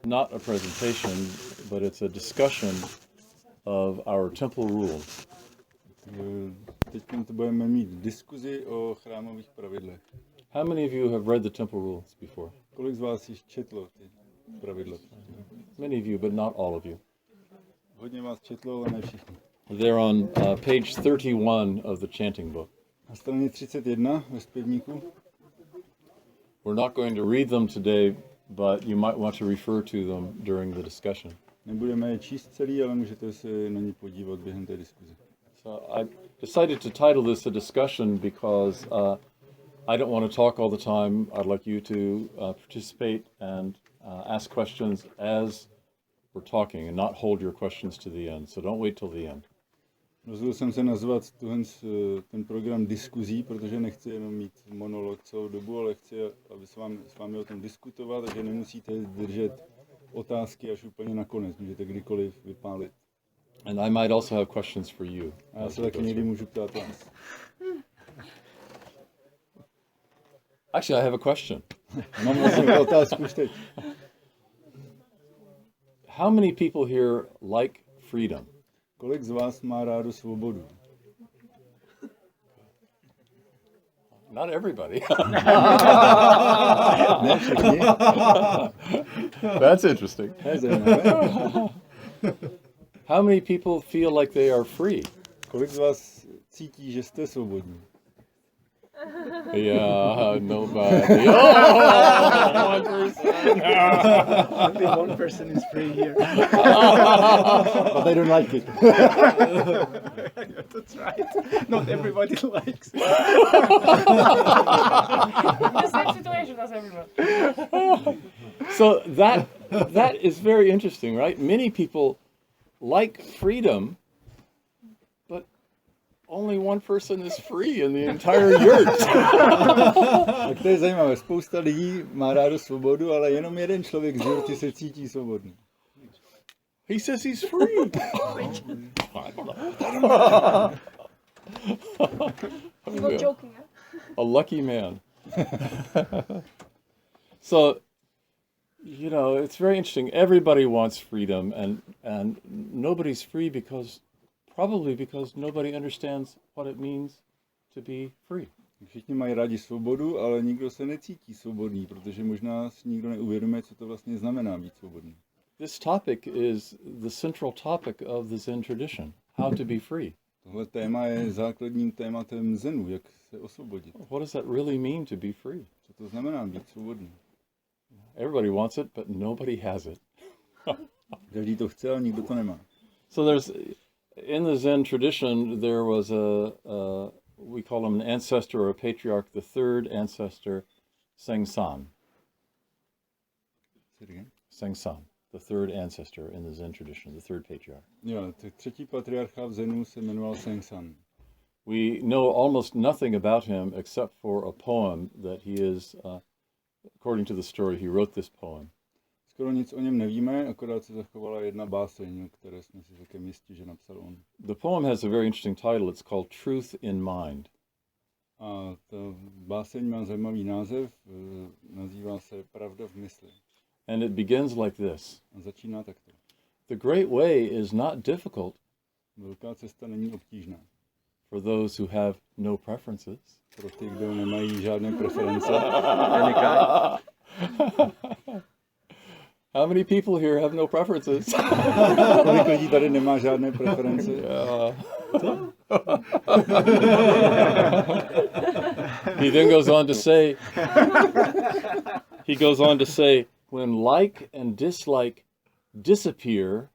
not a presentation, but it's a discussion of our temple rules. Teď to budeme mít diskuzi o chrámových pravidlech. How many of you have read the temple rules before? Kolik z vás již četlo ty pravidla? Many of you, but not all of you. Hodně vás četlo, ale ne všichni. They're on page 31 of the chanting book. Na straně 31 ve zpěvníku. We're not going to read them today, but you might want to refer to them during the discussion. Nebudeme je číst celý, ale můžete se na ně podívat během té diskuze. So I decided to title this a discussion because I don't want to talk all the time. I'd like you to participate and ask questions as we're talking and not hold your questions to the end. So don't wait till the end. Rozhodl jsem se nazvat ten program diskuzí, protože nechci jenom mít monolog celou dobu, ale chci, aby s vámi o tom diskutovat, takže nemusíte držet otázky až úplně nakonec. Můžete kdykoliv vypálit. And I might also have questions for you. A já se taky někdy můžu ptát vás. Actually, I have a question. Mám vlastně otázku už teď. How many people here like freedom? Kolik z vás má rádo svobodu? Not everybody. Ne všichni. That's interesting. To je zajímavé. How many people feel like they are free? Kolik z vás cítí, že jste svobodní? Yeah, nobody. Oh, one person. Only one person is free here. But they don't like it. That's right. Not everybody likes it. The same situation as everyone. So that is very interesting, right? Many people like freedom, but only one person is free in the entire yurt. Tak to je zajímavé. Spousta lidí má rádo svobodu, ale jenom jeden člověk z jurty se cítí svobodný. He says he's free. I don't know. He's not joking, huh? A lucky man. So, you know, it's very interesting. Everybody wants freedom, and nobody's free probably because nobody understands what it means to be free. Všichni mají rádi svobodu, ale nikdo se necítí svobodný, protože možná si nikdo neuvědomuje, co to vlastně znamená být svobodný. This topic is the central topic of the Zen tradition, how to be free. Tohle téma je základním tématem Zenu, jak se osvobodit. What does that really mean to be free? Co to znamená být svobodný? Everybody wants it, but nobody has it. Každý to chce, ale nikdo to nemá. So in the Zen tradition, there was we call him an ancestor or a patriarch, the third ancestor, Sengsan. Say it again. Sengsan, the third ancestor in the Zen tradition, the third patriarch. Jo, třetí patriarcha v Zenu se jmenoval Sengsan. We know almost nothing about him except for a poem that he is, according to the story, he wrote this poem. Skoro nic o něm nevíme, akorát se zachovala jedna báseň, o které jsme si celkem jistí, že napsal on. The poem has a very interesting title. It's called Truth in Mind. A ta báseň má zajímavý název, nazývá se Pravda v mysli. And it begins like this. A začíná takto. The great way is not difficult Velká cesta není obtížná. for those who have no preferences. Pro ty, kdo nemají žádné preference. How many people here have no preferences? Kolik lidí tady nemá žádné preference? He then goes on to say, when like and dislike disappear,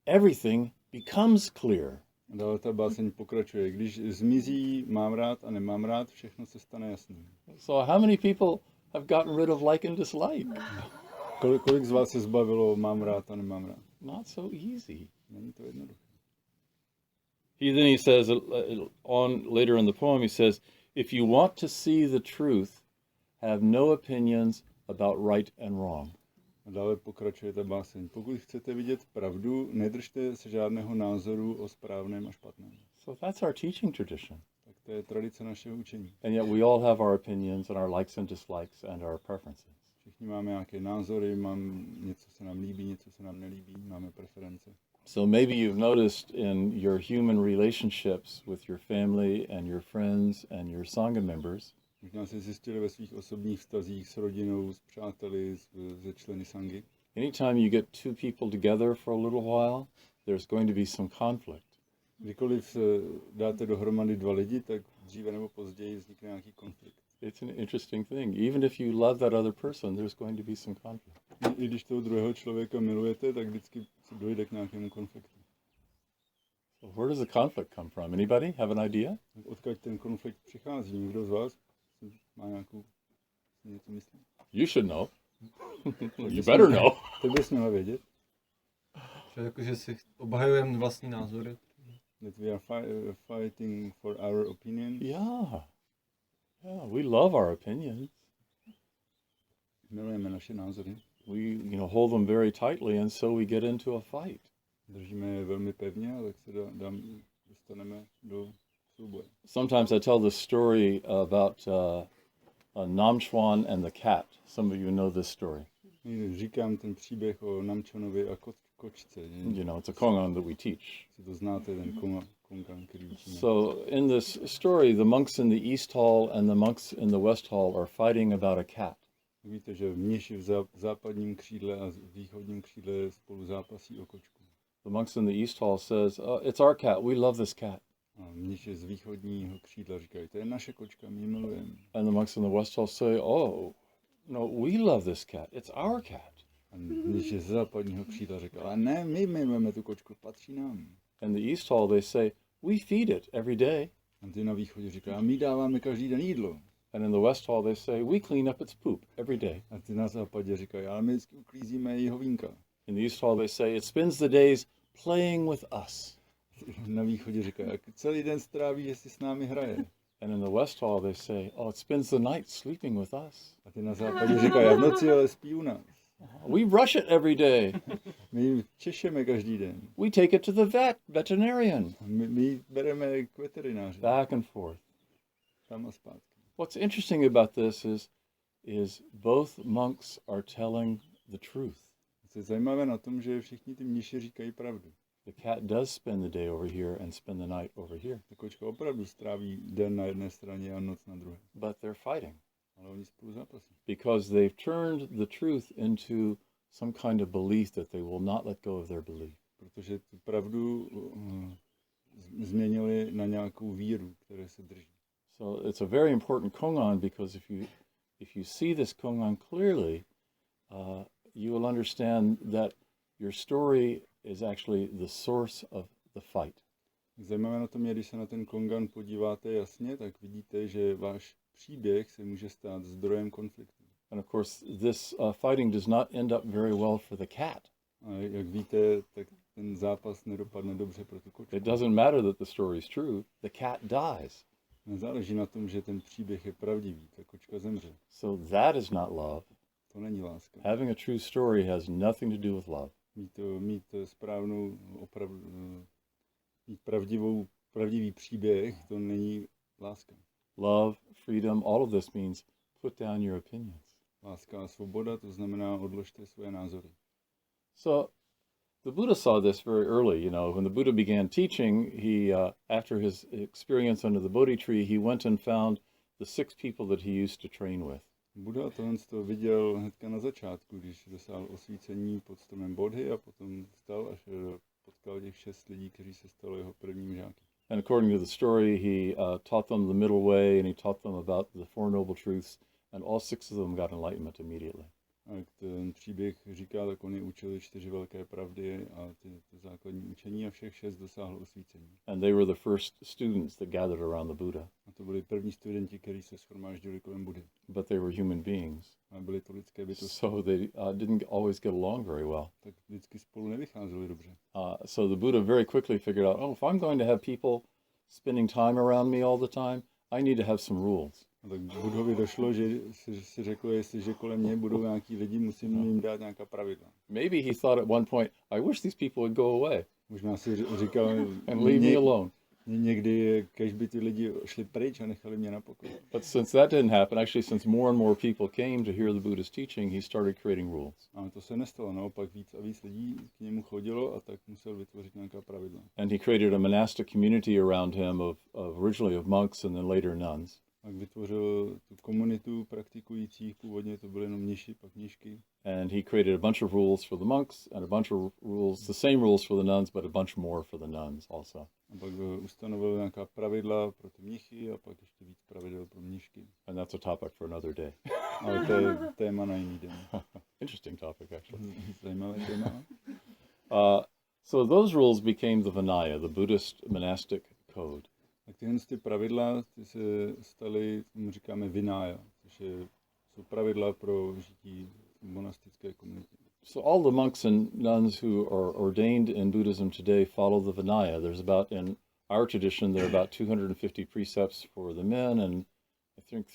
everything becomes clear. Dále ta báseň pokračuje. Když zmizí mám rád a nemám rád, všechno se stane jasným. So how many people have gotten rid of like and dislike? Kolik z vás se zbavilo mám rád a nemám rád? Not so easy. Není to jednoduché. He says later in the poem, he says, if you want to see the truth, have no opinions about right and wrong. A dále pokračuje ta báseň. Pokud chcete vidět pravdu, nedržte se žádného názoru o správném a špatném. So that's our teaching tradition. Tak to je tradice našeho učení. And yet we all have our opinions and our likes and dislikes and our preferences. všichni máme nějaké názory, něco se nám líbí, něco se nám nelíbí, máme preference. So maybe you've noticed in your human relationships with your family and your friends and your Sangha members Možná se zjistili ve svých osobních vztazích s rodinou, s přáteli, se členy sangy. anytime you get two people together for a little while, there's going to be some conflict. Kdykoliv dáte dohromady dva lidi, tak dříve nebo později vznikne nějaký konflikt. It's an interesting thing. Even if you love that other person, there's going to be some conflict. I když toho druhého člověka milujete, tak vždycky dojde k nějakému konfliktu. So where does the conflict come from? Anybody have an idea? Odkud ten konflikt přichází? Někdo z vás má něco myslí? You should know. You better know. To bys měla vědět. Že si obhajujeme vlastní názory. That we are fighting for our opinion. Yeah. Yeah, we love our opinions. Milujeme naše názory. We, hold them very tightly, and so we get into a fight. Držíme je velmi pevně, a tak se dostaneme do souboje. Sometimes I tell this story about Namchuan and the cat. Some of you know this story. Říkám ten příběh o Namčanovi a kočce. It's a Kongan that we teach. Si to znáte, ten kongan, který učíme. So in this story, the monks in the East Hall and the monks in the West Hall are fighting about a cat. Víte, že mniši v západním křídle a východním křídle spolu zápasí o kočku. The monks in the East Hall says, it's our cat, we love this cat. A mniši z východního křídla říkají, to je naše kočka, my ji milujeme. And the monks in the West Hall say, oh, no, we love this cat, it's our cat. A mniši z západního křídla říkají, ale ne, my milujeme tu kočku, patří nám. And the East Hall, they say, we feed it every day. A ty na východě říkají, a my dáváme každý den jídlo. And in the West Hall, they say, we clean up its poop every day. A ty na západě říkají, ale my vždycky uklízíme jeho vínka. In the East Hall, they say, it spends the days playing with us. Na východě říkají, a celý den stráví, že si s námi hraje. And in the West Hall, they say, oh, it spends the night sleeping with us. A ty na západě říkají, a v noci ale spí u nás. We brush it every day. My ji češeme každý den. We take it to the veterinarian. My ji bereme k veterináři. Back and forth. Tam a zpátky. What's interesting about this is both monks are telling the truth. Je zajímavé na tom, že všichni ty mniši říkají pravdu. The cat does spend the day over here and spend the night over here. Ta kočka opravdu stráví den na jedné straně a noc na druhé. But they're fighting. Ale oni spolu zápasí. Because they've turned the truth into some kind of belief that they will not let go of their belief. Protože tu pravdu změnili na nějakou víru, které se drží. So it's a very important kongan because if you see this kongan clearly, you will understand that your story is actually the source of the fight. Zajímavé na tom je, když se na ten kongan podíváte jasně, tak vidíte, že váš příběh se může stát zdrojem konfliktu. And of course, this fighting does not end up very well for the cat. A jak víte, tak ten zápas nedopadne dobře pro tu kočku. It doesn't matter that the story is true. The cat dies. Nezáleží na tom, že ten příběh je pravdivý, ta kočka zemře. So that is not love. To není láska. Having a true story has nothing to do with love. Mít správnou, mít pravdivý příběh, to není láska. Love, freedom, all of this means put down your opinions. Láska a svoboda, to znamená odložte svoje názory. So the Buddha saw this very early. When the Buddha began teaching, he, after his experience under the Bodhi tree, he went and found the 6 people that he used to train with. Buddha to viděl hnedka na začátku, když dosáhl osvícení pod stromem Bodhi a potom vstal, až potkal těch 6 lidí, kteří se stali jeho prvními žáky. And according to the story, he taught them the middle way, and he taught them about the Four Noble Truths, and all 6 of them got enlightenment immediately. A jak ten příběh říká, tak oni učili 4 velké pravdy a ty základní učení a všech 6 dosáhlo osvícení. And they were the first students that gathered around the Buddha. A to byli první studenti, kteří se shromáždili kolem Budhy. But they were human beings. A byli to lidské bytosti. So they didn't always get along very well. Tak vždycky spolu nevycházeli dobře. So the Buddha very quickly figured out, if I'm going to have people spending time around me all the time, I need to have some rules. A tak Budhovi došlo, že si řekl, jestliže kolem mě budou nějaký lidi, musím jim dát nějaká pravidla. Maybe he thought at one point, I wish these people would go away Možná si říkal, and leave me alone. Někdy, kež by ty lidi šli pryč a nechali mě na pokoji. But since that didn't happen, actually, since more and more people came to hear the Buddhist teaching, he started creating rules. Ale to se nestalo, naopak víc a víc lidí k němu chodilo a tak musel vytvořit nějaká pravidla. And he created a monastic community around him of originally of monks and then later nuns. Tak vytvořil tu komunitu praktikujících, původně to byly jenom mniši, pak mnišky. And he created a bunch of rules for the monks and a bunch of rules, the same rules for the nuns, but a bunch more for the nuns also. A pak ustanovil nějaká pravidla pro ty mnichy a pak ještě víc pravidel pro mnišky. And that's a topic for another day. Ale to je téma na jiný den. Interesting topic, actually. Zajímavé téma. So those rules became the Vinaya, the Buddhist monastic code. Tak tyhle ty pravidla ty se staly, tomu říkáme vinája, což jsou pravidla pro žití v monastické komunitě. So all the monks and nuns who are ordained in Buddhism today follow the Vinaya. There's about, in our tradition, there are about 250 precepts for the men and I think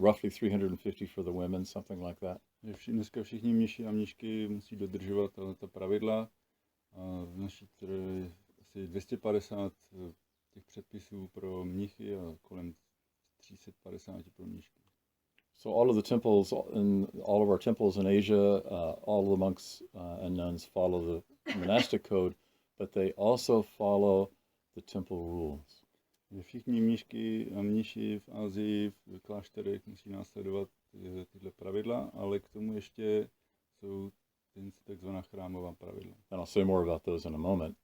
roughly 350 for the women, something like that. Dneska všichni mniši a mnišky musí dodržovat ta pravidla. A v naší asi 250 těch předpisů pro mnichy a kolem 350 pro mnišky. So all of the temples, in all of our temples in Asia, all of the monks and nuns follow the monastic code, but they also follow the temple rules. Všichni mnišky a mniši v Asii, v klášterech musí následovat tyhle pravidla, ale k tomu ještě jsou takzvaná chrámová pravidla. And I'll say more about those in a moment.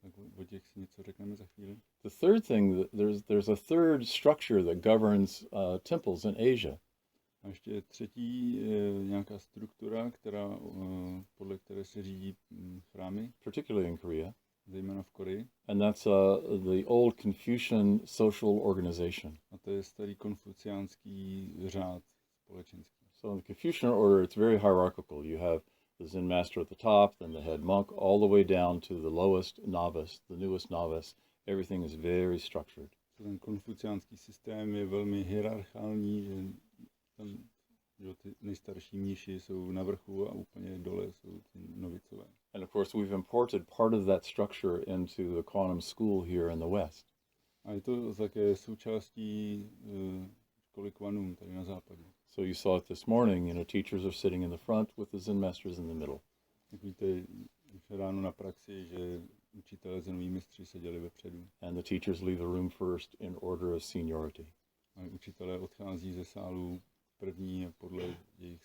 Tak o těch si něco řekneme za chvíli. The third thing, there's a third structure that governs temples in Asia. A ještě třetí nějaká struktura, podle které se řídí chrámy, particularly in Korea, zejména v Koreji. and that's the old Confucian social organization. A to je starý konfuciánský řád společenský. So in the Confucian order, it's very hierarchical. You have the Zen master at the top, then the head monk, all the way down to the lowest novice, the newest novice. Everything is very structured. Ten konfuciánský systém je velmi hierarchální. Tam, ty nejstarší mniši jsou na vrchu a úplně dole jsou ty novicové. And of course, we've imported part of that structure into the Kwan school here in the West. A je to také součástí školy Kwanum tady na západě. So you saw it this morning, teachers are sitting in the front with the Zen masters in the middle. Jak víte, ráno na praxi, že učitelé zenoví mistři seděli vepředu. And the teachers leave the room first in order of seniority. A učitelé odchází ze sálu první podle jejich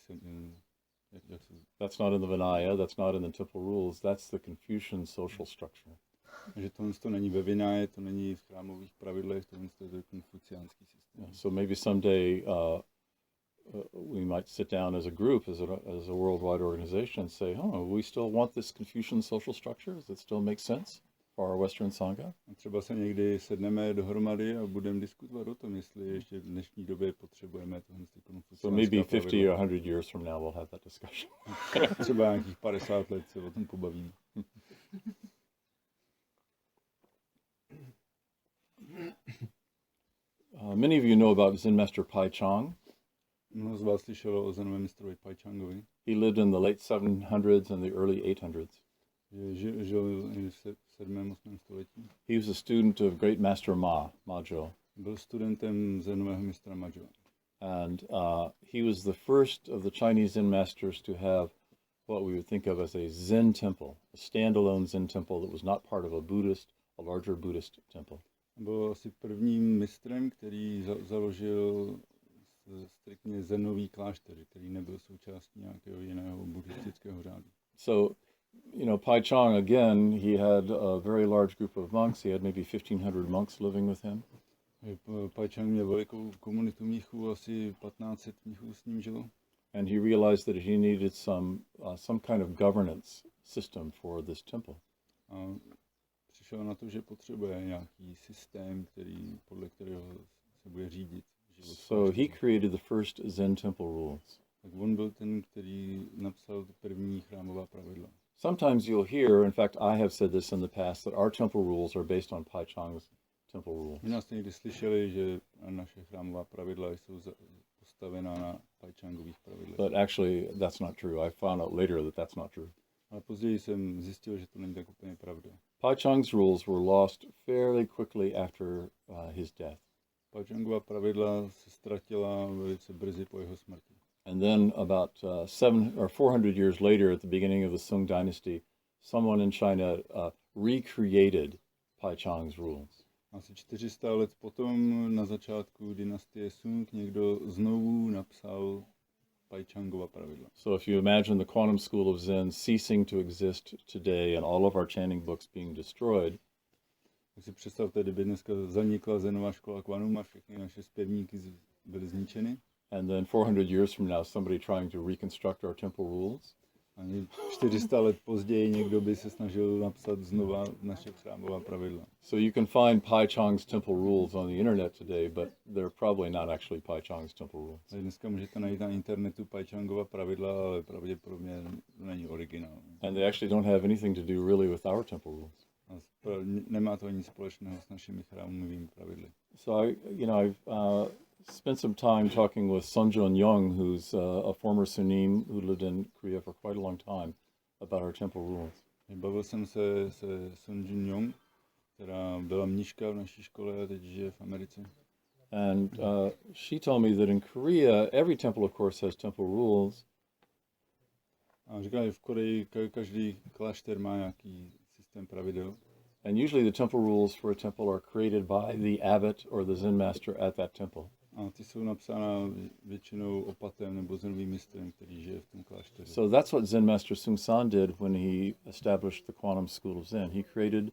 That's not in the Vinaya, that's not in the temple rules, that's the Confucian social structure. Že to není ve Vináje, to není v chrámových pravidlech, to je konfuciánský systém. So maybe someday we might sit down as a group, as a worldwide organization, and say, we still want this Confucian social structure? Does it still make sense for our Western Sangha? A třeba se někdy sedneme dohromady a budeme diskutovat o tom, jestli ještě v dnešní době potřebujeme tohle konfuciánské So maybe 50 or 100 years from now we'll have that discussion. Třeba nějakých 50 let se o tom pobavíme. Many of you know about Zen Master Pai Chang. Mnoho z vás slyšelo o zenovém mistrovi Pai Changovi. He lived in the late 700s and the early 800s. Žil v 7. 8. století. He was a student of great master Ma Zhou. Byl studentem zenového mistra Ma Zhou. And he was the first of the Chinese Zen masters to have what we would think of as a Zen temple, a standalone Zen temple that was not part of a larger Buddhist temple. Byl asi prvním mistrem, který založil striktně zenový klášter, který nebyl součástí nějakého jiného buddhistického řádu. So, Pai Chang, again, he had a very large group of monks. He had maybe 1,500 monks living with him. Pai Chang měl velikou komunitu mnichů, asi 1500 mnichů s ním žilo. And he realized that he needed some kind of governance system for this temple. A přišel na to, že potřebuje nějaký systém, podle kterého se bude řídit. So he created the first Zen temple rules. Tak on byl ten, který napsal první chrámová pravidla. Sometimes you'll hear, in fact, I have said this in the past, that our temple rules are based on Pai Chang's temple rules. My jste někdy slyšeli, že naše chrámová pravidla jsou postavená na Pai Changových pravidlech. But actually, that's not true. I found out later that that's not true. Ale později jsem zjistil, že to není tak úplně pravda. Pai Chang's rules were lost fairly quickly after his death. Pachangova pravidla se ztratila velice brzy po jeho smrti. And then about 700 or 400 years later, at the beginning of the Sung Dynasty, someone in China recreated Pai Chang's rules. Asi 400 let potom, na začátku dynastie Sung, někdo znovu napsal Paichangova pravidla. So if you imagine the quantum school of Zen ceasing to exist today and all of our chanting books being destroyed, Tak si představte, kdyby dneska zanikla Zenová škola Kwanum a všechny naše zpěvníky byly zničeny. and then 400 years from now, somebody trying to reconstruct our temple rules, Ani 400 let později někdo by se snažil napsat znova naše chrámová pravidla. so you can find Pai Chang's temple rules on the internet today, but they're probably not actually Pai Chang's temple rules. Takže dneska můžete najít na internetu Paichangova pravidla, ale pravděpodobně není originál. And they actually don't have anything to do really with our temple rules. A nemá to nic společného s našimi chrámovými pravidly. So I've spent some time talking with Sunjun Young, who's a former Sunim who lived in Korea for quite a long time, about our temple rules. Bavil jsem se Sun Jin Young, která byla mníška v naší škole a teď žije v Americe. And she told me that in Korea, every temple, of course, has temple rules, A říkala, že v Koreji každý klášter má nějaký systém pravidel. and usually the temple rules for a temple are created by the abbot or the Zen master at that temple. A ty jsou napsána většinou opatem nebo zenovým mistrem, který žije v tom klášteře. So that's what Zen master Sung San did when he established the Quantum School of Zen. He created a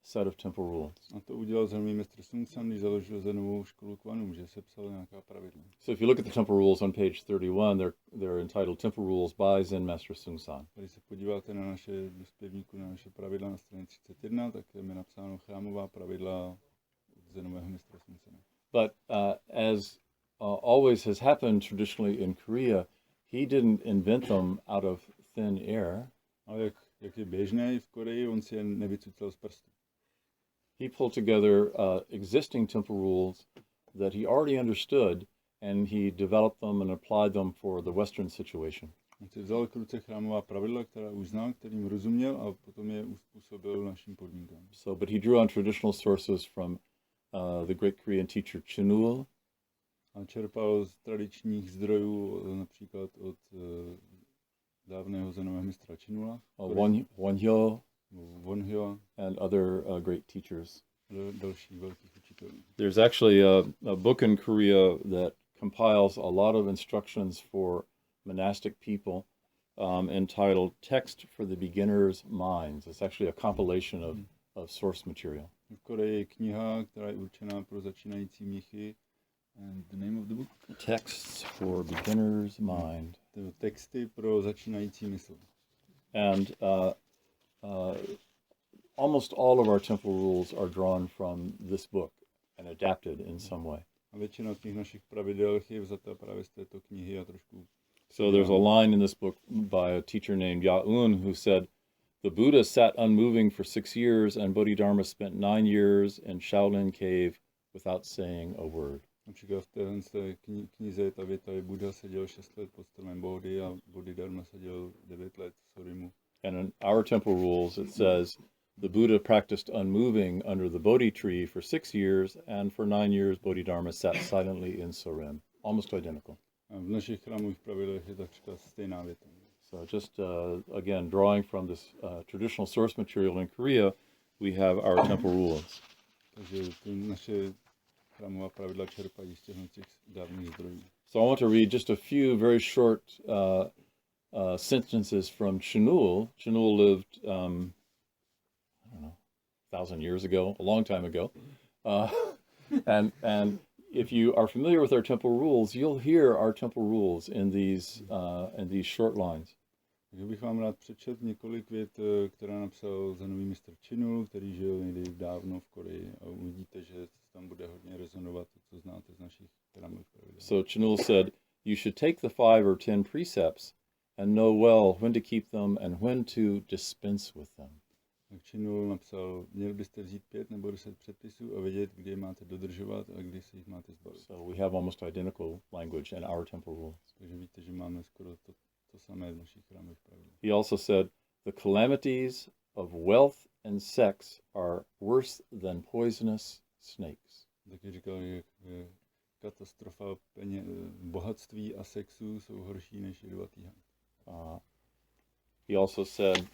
set of temple rules. A to udělal zenový mistr Sung San, když založil zenovou školu Kwanum, že sepsal nějaká pravidla. So if you look at the temple rules on page 31, they're entitled Temple Rules by Zen Master Sung San. Když se podíváte na naše do zpěvníku, na naše pravidla na straně 31, tak tam je napsáno chrámová pravidla od zenového mistra Sung Sana. But as always has happened traditionally in Korea, he didn't invent them out of thin air. Ale jak je běžné i v Koreji, on si je nevycucal z prstu. He pulled together existing temple rules that he already understood, and he developed them and applied them for the Western situation. On si vzal k ruce chrámová pravidla, která už znal, kterým rozuměl a potom je uspůsobil našim podmínkám. So, but he drew on traditional sources from the great Korean teacher Chinul, A čerpal z tradičních zdrojů, například od dávného zenového mistra Chinula, Wonhyo, Wonhyo and other great teachers. a dalších velkých učitelů. There's actually a book in Korea that compiles a lot of instructions for monastic people entitled Text for the Beginner's Minds. It's actually a compilation of source material. V Koreji je kniha, která je určená pro začínající mnichy. And the name of the book? Texts for Beginner's Mind. Texty pro začínající mysl. And almost all of our temple rules are drawn from this book and adapted in some way. A většina těch našich pravidel je vzata právě z této knihy a trošku. So there's a line in this book by a teacher named Ya-un who said, "The Buddha sat unmoving for 6 years and Bodhidharma spent 9 years in Shaolin Cave without saying a word." Například v téhle knize ta věta je Buddha seděl 6 let pod stromem Bodhi a Bodhidharma seděl 9 let v Sorimu. And in our temple rules it says, "The Buddha practiced unmoving under the Bodhi tree for 6 years, and for 9 years Bodhidharma sat silently in Sorim." Almost identical. A v našich chrámových pravidlech je takřka stejná věta. So just again, drawing from this traditional source material in Korea, we have our temple rules. Takže ty naše chrámová pravidla čerpají z těch dávných zdrojů. So I want to read just a few very short sentences from Chinul. Chinul lived, I don't know, 1,000 years ago, a long time ago. And if you are familiar with our temple rules, you'll hear our temple rules in these short lines. Takže bych vám rád přečet několik vět, která napsal zenový mistr Chinul, který žil někdy dávno v Koreji. A uvidíte, že tam bude hodně rezonovat to, co znáte z našich chrámových pravidel. So Chinul said, "You should take the 5 or 10 precepts and know well when to keep them and when to dispense with them." Tak Chinul napsal, měli byste vzít 5 nebo 10 předpisů a vědět, kdy je máte dodržovat a kdy se jich máte zbavit. So we have almost identical language in our temple rules. Takže víte, že máme skoro to samé v našich chrámových pravidlech. He also said, "The calamities of wealth and sex are worse than poisonous snakes. Taky říkal, že katastrofa bohatství a sexu jsou horší než jedovatý had. He also said,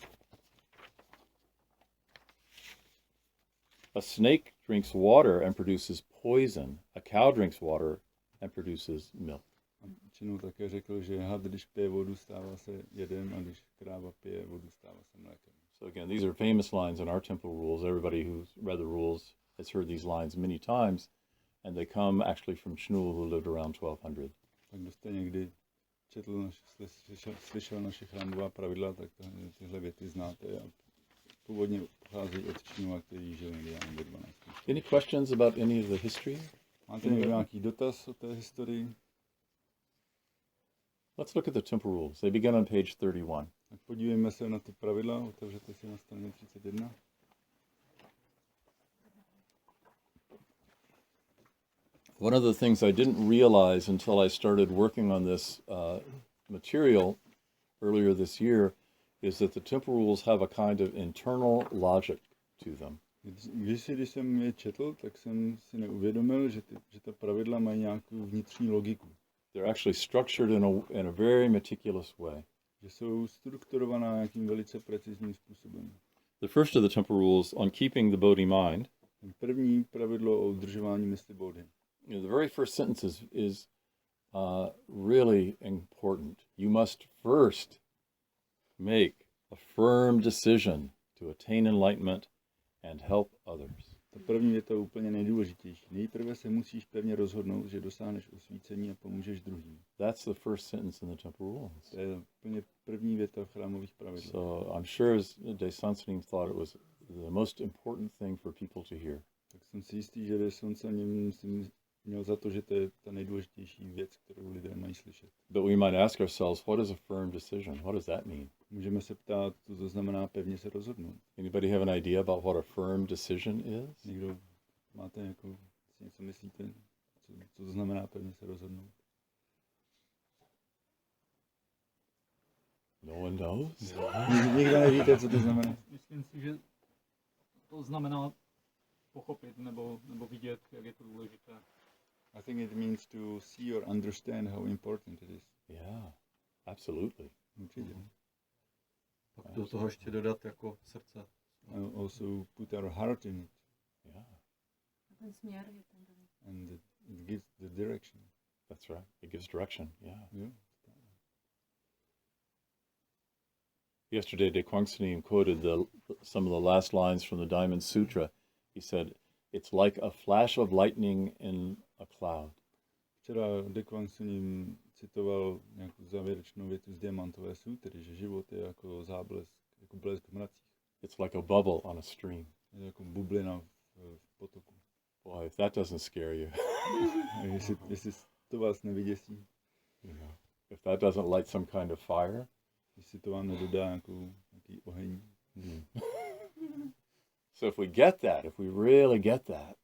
a snake drinks water and produces poison. A cow drinks water and produces milk. A většinou také řekl, že had, když pije vodu, stává se jedem, a když kráva pije vodu, stává se mlékem. So again, these are famous lines in our temple rules. Everybody who's read the rules has heard these lines many times, and they come actually from Shmuel, who lived around 1200. Tak kdo jste někdy slyšel naše chrámová pravidla, tak tyhle věty znáte a původně pocházejí od Šňova, který žil někdy ve 12. Any questions about any of the history? Máte někdo nějaký dotaz o té historii? Let's look at the temple rules. They begin on page 31. Tak podívejme se na ty pravidla, otevřete si na straně 31. One of the things I didn't realize until I started working on this material earlier this year is that the temple rules have a kind of internal logic to them. Když jsem je četl, tak jsem si neuvědomil, že ta pravidla mají nějakou vnitřní logiku. They're actually structured in a very meticulous way. Že jsou strukturovaná nějakým velice precizním způsobem. The first of the temple rules on keeping the Bodhi mind. První pravidlo o udržování mysli Bodhi. The very first sentence is really important. You must first make a firm decision to attain enlightenment and help others. Ta první věta je úplně nejdůležitější. Nejprve se musíš pevně rozhodnout, že dosáhneš osvícení a pomůžeš druhým. That's the first sentence in the temple rules. To je úplně první věta v chrámových pravidlech. So I'm sure as Desansanim thought it was the most important thing for people to hear. Tak jsem si jistý, že Desansanim měl za to, že to je ta nejdůležitější věc, kterou lidé mají slyšet. But we might ask ourselves, what is a firm decision? What does that mean? Můžeme se ptát, co to znamená pevně se rozhodnout. Anybody have an idea about what a firm decision is? Někdo máte něco myslíte, co to znamená pevně se rozhodnout? No one knows. Nikdo nevíte, co to znamená. Myslím si, že to znamená pochopit nebo vidět, jak je to důležité. I think it means to see or understand how important it is. Yeah, absolutely. Určitě. Pak do toho ještě dodat jako srdce. Also put our heart in it. Yeah, Ten směr je ten daný. And it gives the direction. that's right. It gives direction. Yeah. Jo. Yesterday, De Kwangsanim quoted some of the last lines from the Diamond Sutra. He said, "It's like a flash of lightning in a cloud." Včera De Kwangsanim citoval nějakou závěrečnou větu z Diamantové sutry, že život je jako záblesk, jako blesk v mracích. It's like a bubble on a stream. Je jako bublina v potoku. Boy, if that doesn't scare you, Jestli to vás nevyděsí, if that doesn't light some kind of fire, jestli to vám nedodá nějaký oheň. so if we get that, if we really get that,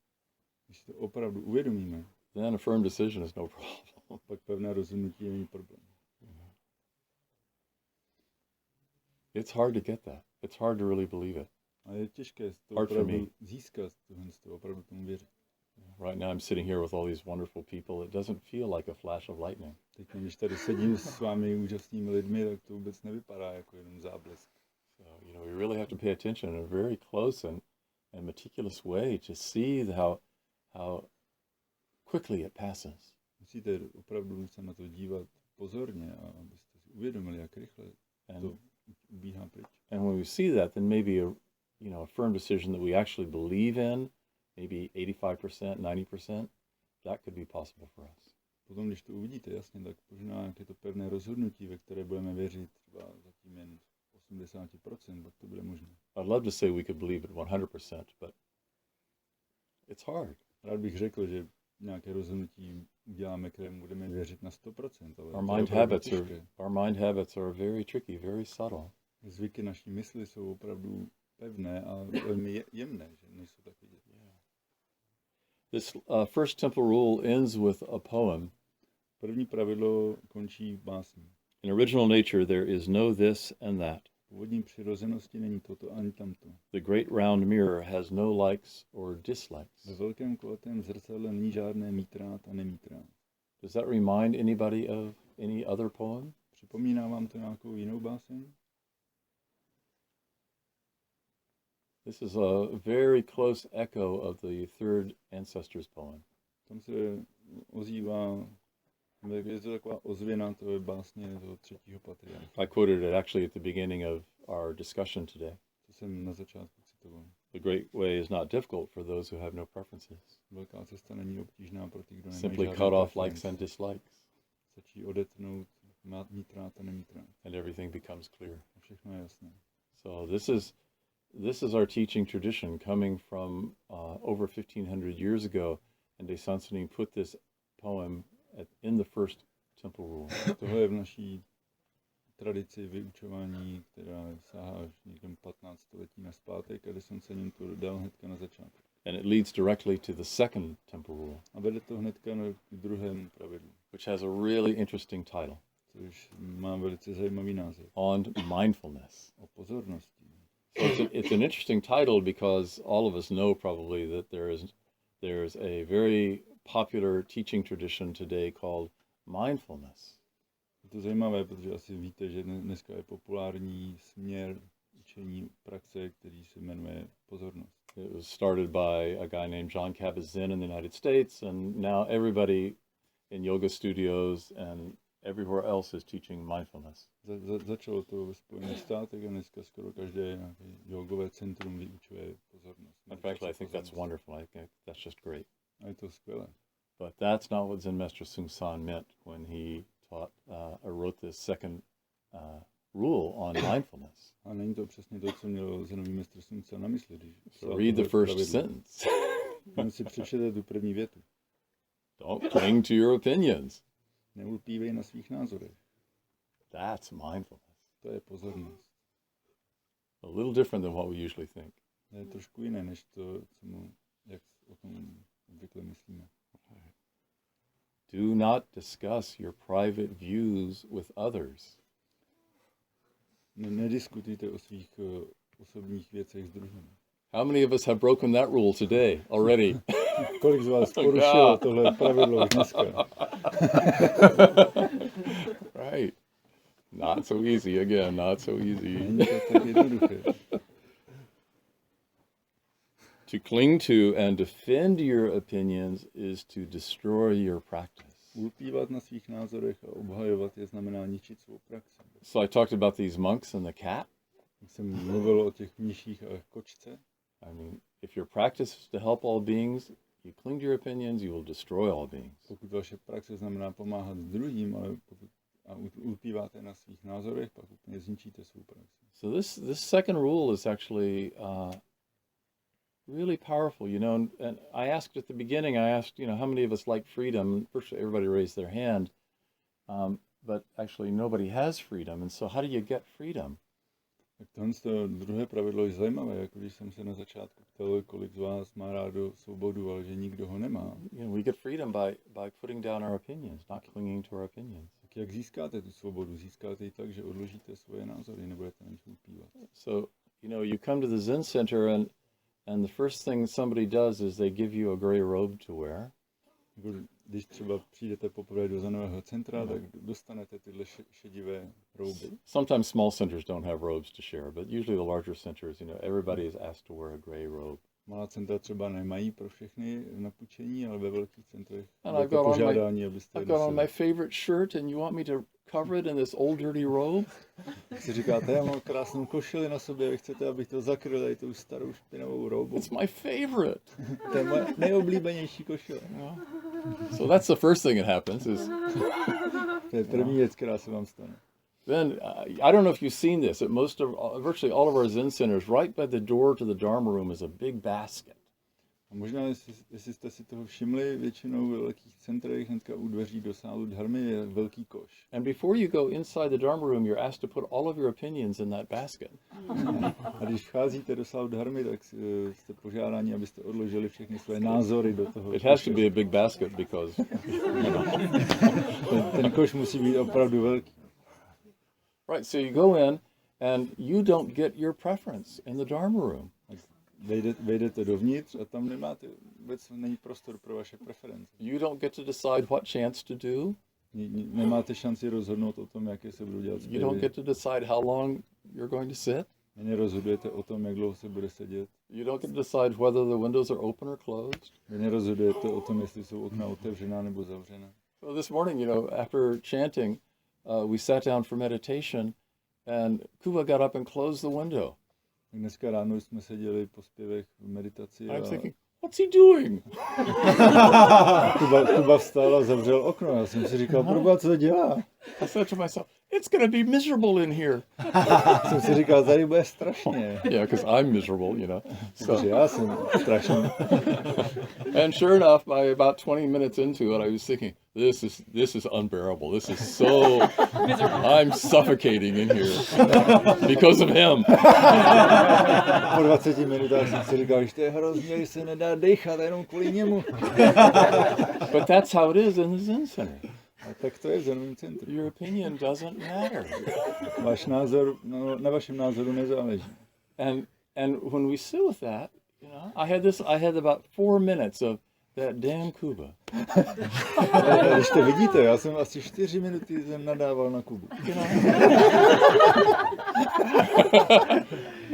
Když si to opravdu uvědomíme, then a firm decision is no problem. pak pevné rozhodnutí není problém. It's hard to get that. It's hard to really believe it. A je těžké to Hard for me. opravdu získat, to opravdu tomu věřit. Right now I'm sitting here with all these wonderful people. It doesn't feel like a flash of lightning. Teď, když tady sedím s vámi úžasnými lidmi, tak to vůbec nevypadá jako jenom záblesk. So, we really have to pay attention in a very close and meticulous way to see how quickly it passes. Musíte opravdu se na to dívat pozorně, a abyste si uvědomili, jak rychle to ubíhá pryč. And when we see that, then maybe a firm decision that we actually believe in, maybe 85%, 90%, that could be possible for us. Potom, když to uvidíte jasně, tak možná nějaké to pevné rozhodnutí, ve které budeme věřit třeba zatím jen 80%, tak to bude možné. I'd love to say we could believe it 100%, but it's hard. Rád bych řekl, že nějaké rozhodnutí uděláme, kterému budeme věřit na 100%, ale Our mind habits are very tricky, very subtle. Zvyky naší mysli jsou opravdu pevné a velmi jemné, že nejsou tak vidět. This first temple rule ends with a poem. První pravidlo končí básní. In original nature, there is no this and that. původní přirozenosti není toto ani tamto. The great round mirror has no likes or dislikes. Ve velkém kulatém zrcadle není žádné mítrát a nemítrát. Does that remind anybody of any other poem? Připomíná vám to nějakou jinou báseň? This is a very close echo of the third ancestor's poem. Tam se ozývá, je to taková ozvěna toho básně toho třetího patriarcha. I quoted it actually at the beginning of our discussion today. To jsem na začátku citoval. The great way is not difficult for those who have no preferences. Velká cesta není obtížná pro ty, kdo nemají Simply žádné cut off preference. likes and dislikes, Stačí odetnout mítrát a nemítrát. and everything becomes clear. A všechno je jasné. So this is our teaching tradition coming from over 1500 years ago, and De Sansonin put this poem in the first temple rule. Tohle je v naší tradici vyučování, která sahá až někam 15 století nazpátek, a jsem se ním to dodal hnedka na začátku. And it leads directly to the second temple rule, A vede to hnedka k druhému pravidlu, which has a really interesting title, což má velice zajímavý název. on mindfulness. O pozornosti. So it's an interesting title because all of us know probably that there's a very popular teaching tradition today called mindfulness. Je to zajímavé, protože asi víte, že dneska je populární směr učení praxe, který se jmenuje pozornost. It was started by a guy named John Kabat-Zinn in the United States, and now everybody in yoga studios and everywhere else is teaching mindfulness. Začalo to ve Spojených státech a dneska skoro každé nějaké jogové centrum vyučuje pozornost. In fact, I think that's wonderful. I think that's just great. A je to skvělé. But that's not what Zen Master Seung San meant when he taught or wrote this second rule on mindfulness. A není to přesně to, co měl zenový mistr Seung San na mysli. So read the first sentence. Jen si přečtěte tu první větu. Don't cling to your opinions. Neulpívej na svých názorech. That's mindfulness. To je pozornost. A little different than what we usually think. Je trošku jiné, než to, jak o tom obvykle myslíme. Do not discuss your private views with others. Nediskutujte o svých osobních věcech s druhými. How many of us have broken that rule today already? Kolik z vás porušilo tohle pravidlo už dneska? Right. Not so easy again, not so easy. Není to tak jednoduché. To cling to and defend your opinions is to destroy your practice. Ulpívat na svých názorech a obhajovat je znamená ničit svou praxi. So I talked about these monks and the cat. Jsem mluvil o těch mniších a kočce. I mean, if your practice is to help all beings, you cling to your opinions, you will destroy all beings. Pokud vaše praxe znamená pomáhat druhým, ale pokud ulpíváte na svých názorech, pak úplně zničíte svou praxi. So this second rule is actually really powerful, you know. And I asked at the beginning, how many of us like freedom? First, everybody raised their hand, but actually nobody has freedom. And so how do you get freedom? Tak tohle druhé pravidlo je zajímavé, jako když jsem se na začátku ptal, kolik z vás má rádo svobodu, ale že nikdo ho nemá. You know, we get freedom by putting down our opinions, not clinging to our opinions. Tak jak získáte tu svobodu? Získáte ji tak, že odložíte svoje názory, nebudete na nich ulpívat. So, you come to the Zen center and the first thing somebody does is they give you a gray robe to wear. Když třeba přijdete poprvé do zenového centra, tak dostanete tyhle šedivé rouby. Sometimes small centers don't have robes to share, but usually the larger centers, everybody is asked to wear a gray robe. Malá centra třeba nemají pro všechny na půjčení, ale ve velkých centrech And budete požádání, abyste I've got on my favorite shirt and you want me to cover it in this old dirty robe? Si říkáte, já mám krásnou košili na sobě, vy chcete, abych to zakryl tady tou starou špinavou roubou. It's my favorite. To je moje nejoblíbenější košile. So that's the first thing that happens is To je první věc, která se vám stane. then I don't know if you've seen this. At virtually all of our Zen centers, right by the door to the Dharma room is a big basket. A možná, jestli jste si toho všimli, většinou ve velkých centrech hnedka u dveří do sálu dharmy je velký koš. And before you go inside the Dharma room, you're asked to put all of your opinions in that basket. A když vcházíte do sálu dharmy, tak jste požádáni, abyste odložili všechny své názory do toho. It has to be a big basket because Ten koš musí být opravdu velký. right. So you go in, and you don't get your preference in the Dharma room. Vejdete dovnitř a tam nemáte, vůbec není prostor pro vaše preference. You don't get to decide what chants to do. Nemáte šanci rozhodnout o tom, jaké se budou dělat You don't zpěvy. get to decide how long you're going to sit. Nerozhodujete o tom, jak dlouho se bude sedět. You don't get to decide whether the windows are open or closed. Vy nerozhodujete o tom, jestli jsou okna otevřená nebo zavřená. So this morning, after chanting, we sat down for meditation, and Kuba got up and closed the window. Dneska ráno jsme seděli po zpěvech v meditaci I'm a thinking, what's he doing? Kuba vstal a zavřel okno. Já jsem si říkal, proboha, co dělá? I said to myself, it's going to be miserable in here. Jsem si říkal, tady bude strašně. Yeah, because I'm miserable. Protože já jsem strašný. And sure enough, by about 20 minutes into it, I was thinking, this is unbearable. This is so I'm suffocating in here because of him. Po 20 minutách jsem si říkal, že to je hrozně, že se nedá dechat jenom kvůli němu. But that's how it is in the Zen Center. A tak to je v Zenovém centru. Your opinion doesn't matter. Váš názor, na vašem názoru nezáleží. And when we sit with that, I had about 4 minutes of that damn Kuba. A když to vidíte, já jsem asi 4 minuty nadával na Kubu.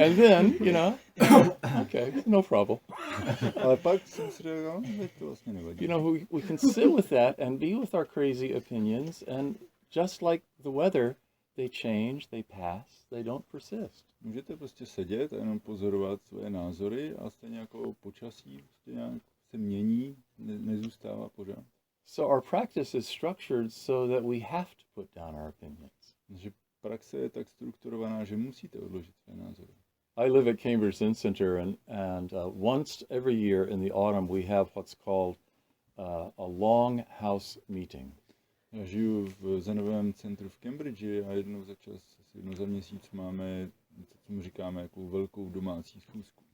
And then, okay, no problem. Ale pak jsem si říkal, to vlastně nevadí. We can sit with that and be with our crazy opinions, and just like the weather, they change, they pass, they don't persist. Můžete prostě sedět a jenom pozorovat svoje názory a stejně jako počasí prostě nějak se mění, nezůstává pořád. So our practice is structured so that we have to put down our opinions. Takže praxe je tak strukturovaná, že musíte odložit své názory. I live at Cambridge Zen Center, and once every year in the autumn we have what's called a long house meeting. Já žiju v Zenovém centru v Cambridge a jednou za měsíc máme, co mu říkáme, jako velkou domácí schůzku.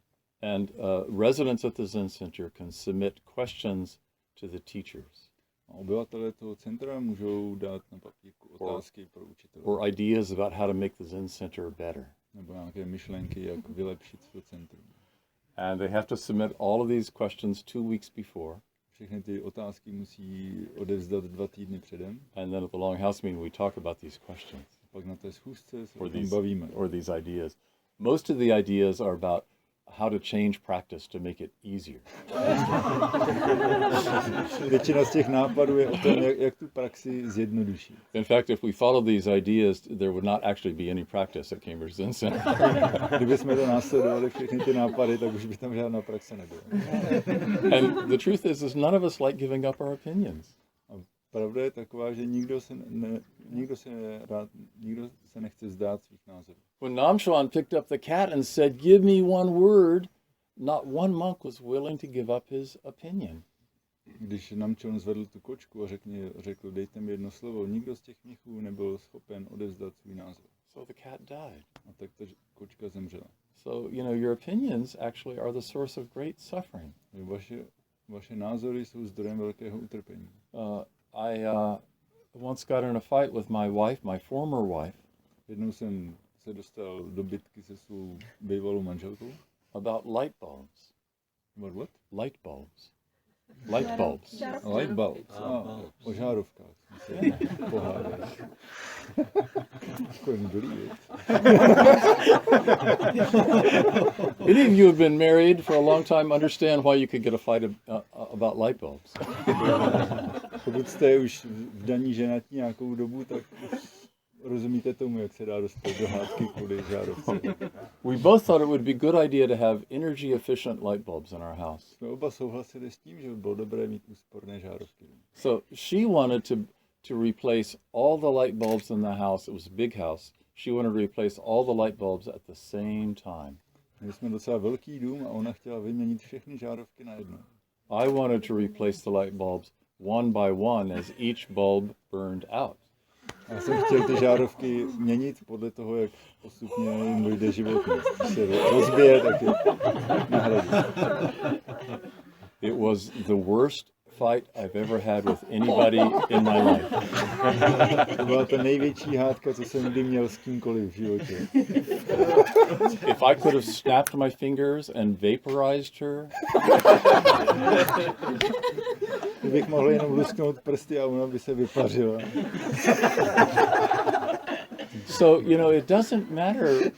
And residents at the Zen Center can submit questions to the teachers. A obyvatelé toho centra můžou dát na papírku otázky pro učitele. Or ideas about how to make the Zen Center better. Nebo nějaké myšlenky, jak vylepšit své centrum. And they have to submit all of these questions 2 weeks before. Všechny ty otázky musí odevzdat 2 týdny předem. And then at the long house meeting we talk about these questions. Pak na té schůzce se o tom bavíme. Or these ideas. Most of the ideas are about how to change practice to make it easier. Většina z těch nápadů je o tom, jak tu praxi zjednodušit. In fact, if we follow these ideas, there would not actually be any practice at Cambridge Zen Center. Kdybychom to následovali všechny ty nápady, tak už by tam žádná praxe nebyla. And the truth is none of us like giving up our opinions. A pravda je taková, že nikdo se nechce zdát svých názorů. When Namchuan picked up the cat and said, "Give me one word," not one monk was willing to give up his opinion. Když Namchon zvedl tu kočku a řekl, dejte mi jedno slovo, nikdo z těch mnichů nebyl schopen odevzdat svůj názor. So the cat died. A tak ta kočka zemřela. So, your opinions actually are the source of great suffering. Vaše názory jsou zdrojem velkého utrpení. I once got in a fight with my wife, my former wife. Jednou jsem se dostal do bitky se svou bývalou manželkou. About light bulbs. About what? Light bulbs. Light bulbs. Light bulbs. O žárovkách. Pohádali. Couldn't believe it. Any of you have been married for a long time understand why you could get a fight about light bulbs. Pokud jste už vdaní ženatí nějakou dobu, tak rozumíte tomu, jak se dá dostat do hádky kvůli žárovce. We both thought it would be a good idea to have energy efficient light bulbs in our house. Jsme oba souhlasili s tím, že by bylo dobré mít úsporné žárovky. So she wanted to replace all the light bulbs in the house. It was a big house. She wanted to replace all the light bulbs at the same time. Měli jsme docela velký dům a ona chtěla vyměnit všechny žárovky najednou. I wanted to replace the light bulbs one by one as each bulb burned out. Já jsem chtěl ty žárovky měnit podle toho, jak postupně jim dojde životnost. Když se rozbije, tak je nahradí. It was the worst fight I've ever had with anybody in my life. To byla ta největší hádka, co jsem kdy měl s kýmkoliv v životě. If I could have snapped my fingers and vaporized her, Kdybych mohl jenom lusknout prsty a ona by se vypařila. so, it doesn't matter,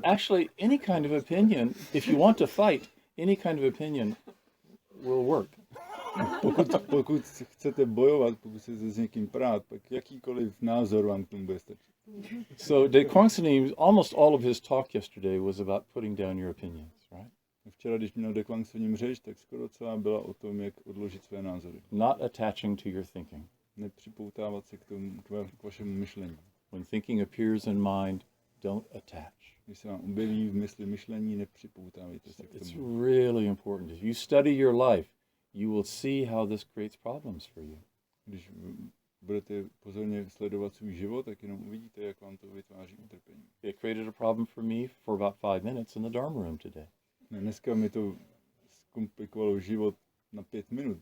actually any kind of opinion, if you want to fight, any kind of opinion will work. Pokud chcete bojovat, pokud chcete s někým prát, pak jakýkoliv názor vám k tomu bude stačit. So De Kwangsenim, almost all of his talk yesterday was about putting down your opinions, right? Včera, když měl De Kwangsenim řeč, tak skoro celá byla o tom, jak odložit své názory. Not attaching to your thinking. Nepřipoutávat se k vašemu myšlení. When thinking appears in mind, don't attach. Když se vám objeví v mysli myšlení, nepřipoutávejte se k It's tomu. really important. If you study your life, you will see how this creates problems for you. Když budete pozorně sledovat svůj život, tak jenom uvidíte, jak vám to vytváří utrpení. It created a problem for me for about 5 minutes in the Dharma room today. Dneska mi to zkomplikovalo život na 5 minut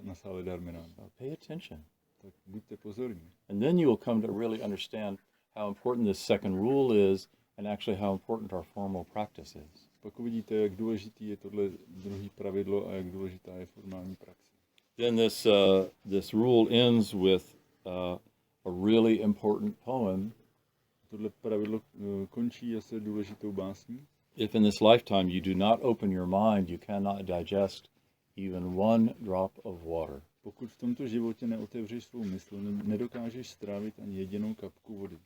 na sále Dharmina. So pay attention. Tak buďte pozorní. And then you will come to really understand how important this second rule is and actually how important our formal practice is. Pak uvidíte, jak důležitý je tohle druhý pravidlo a jak důležitá je formální praxe. Then this rule ends with a really important poem. Tohle pravidlo končí asi důležitou básní. If in this lifetime you do not open your mind, you cannot digest even one drop of water. Pokud v tomto životě neotevřeš svou mysl, nedokážeš strávit ani jedinou kapku vody.